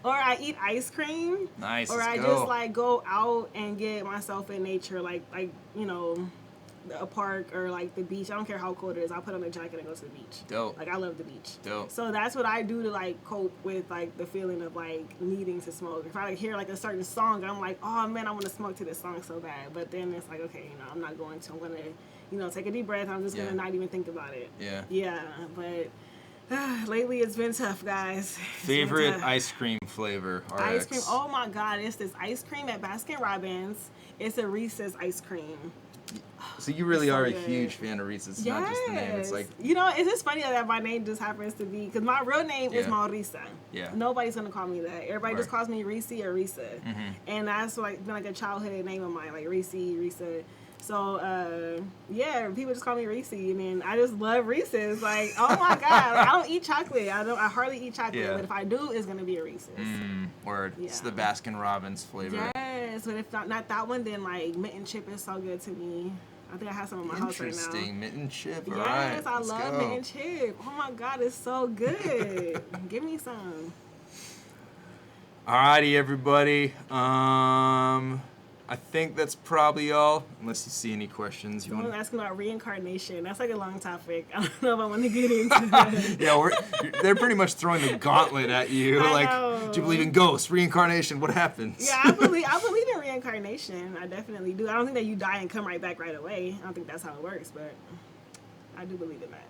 or I eat ice cream. Nice. Or I just like go out and get myself in nature, like a park or like the beach. I don't care how cold it is. I'll put on a jacket and go to the beach. Dope. Like I love the beach. Dope. So that's what I do to like cope with like the feeling of like needing to smoke. If I like hear like a certain song, I'm like, oh man, I want to smoke to this song so bad. But then it's like, okay, I'm not going to. I'm gonna, take a deep breath. I'm just gonna not even think about it. Yeah. Yeah, but lately it's been tough, guys. Favorite ice cream flavor? RX. Ice cream. Oh my God, it's this ice cream at Baskin Robbins. It's a Reese's ice cream. So you really are a good. huge fan of Reese's. It's not just the name. It's like, it's just funny that my name just happens to be, because my real name is Maurisa. Yeah. Nobody's gonna call me that. Everybody just calls me Reese or Risa, and that's like been like a childhood name of mine, like Reese, Risa. So people just call me Reese, and then I just love Reese's. Like, oh my God, I don't eat chocolate. I hardly eat chocolate, but if I do, it's gonna be a Reese's. Word. Yeah. It's the Baskin Robbins flavor. Yes, but if not that one, then like mint and chip is so good to me. I think I have some in my house right now. Interesting. Mint and chip. Yes, All right. I love mint and chip. Oh my God, it's so good. Give me some. Alrighty, everybody. I think that's probably all, unless you see any questions. Someone's asking about reincarnation. That's like a long topic. I don't know if I want to get into that. Yeah, they're pretty much throwing the gauntlet at you. I Like, know. do you believe in ghosts, reincarnation? What happens? Yeah, I believe in reincarnation. I definitely do. I don't think that you die and come right back right away. I don't think that's how it works, but I do believe in that.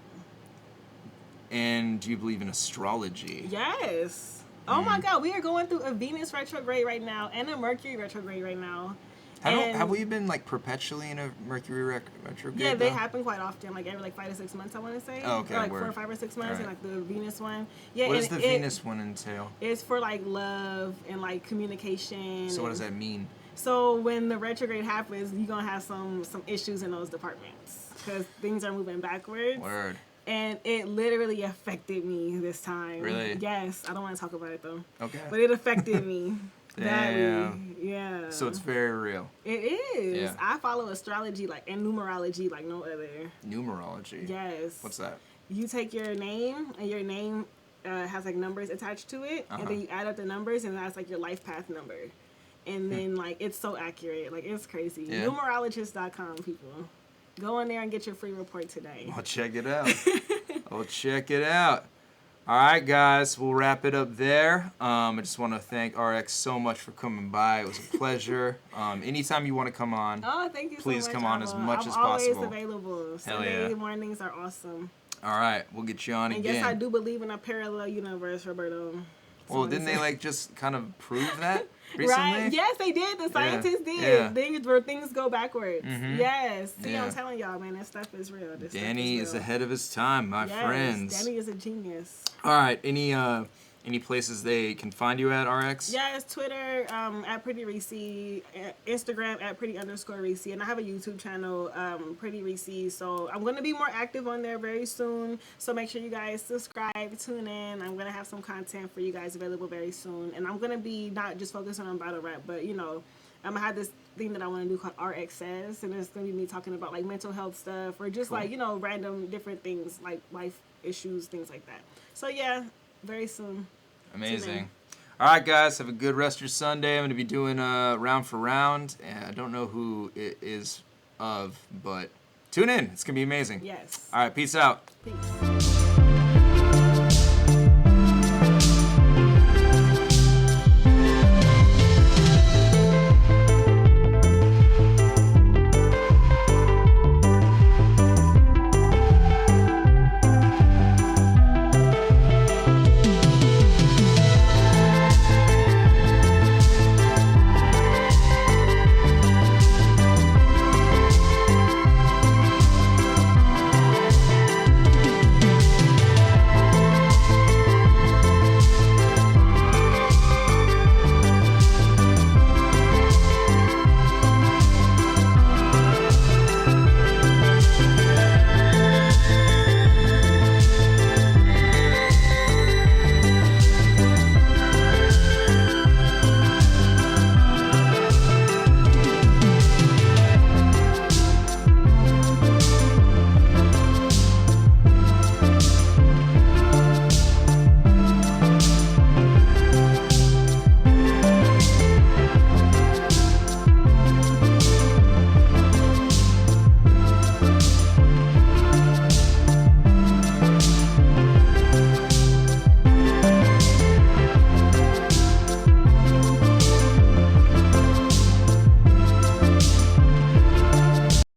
And do you believe in astrology? Yes. Oh my God, we are going through a Venus retrograde right now and a Mercury retrograde right now. Have we been like perpetually in a Mercury retrograde? Yeah, they happen quite often, like every 5 to 6 months, I want to say. Oh, okay. Or like 4 or 5 or 6 months, and like the Venus one. Yeah. What does the Venus one entail? It's for like love and like communication. So what does that mean? So when the retrograde happens, you're gonna have some issues in those departments because things are moving backwards. Word. And it literally affected me this time. Really? Yes. I don't want to talk about it though. Okay. But it affected me. Damn. Yeah. So it's very real. It is. Yeah. I follow astrology and numerology like no other. Numerology? Yes. What's that? You take your name, and your name has like numbers attached to it, and then you add up the numbers, and that's like your life path number. And then like it's so accurate. Like it's crazy. Yeah. Numerologist.com, people. Go in there and get your free report today. I'll check it out. All right, guys, we'll wrap it up there. I just want to thank RX so much for coming by. It was a pleasure. Anytime you want to come on, Oh, thank you please so much. come on as much as I'm always possible. available. Hell Sunday yeah. mornings are awesome. All right, we'll get you on And again. yes, I do believe in a parallel universe, Roberto. Well, didn't they like just kind of prove that recently? Right? Yes, they did. The scientists did. Yeah. Things go backwards. Mhm. Yes. See, Yeah. I'm telling y'all, man, that stuff is real. This Danny stuff is real. ahead of his time, my Yes, friends. Danny is a genius. All right, any places they can find you at, RX? Yes, Twitter at Pretty Reese, Instagram at Pretty_Reese, and I have a YouTube channel, Pretty Reese. So I'm gonna be more active on there very soon. So make sure you guys subscribe, tune in. I'm gonna have some content for you guys available very soon, and I'm gonna be not just focusing on battle rap, but I'm gonna have this thing that I want to do called RX Says, and it's gonna be me talking about like mental health stuff or just like random different things like life issues, things like that. So yeah, very soon. Amazing. All right, guys, have a good rest of your Sunday. I'm going to be doing round for round. And I don't know who it is of, but tune in. It's going to be amazing. Yes. All right, peace out. Peace.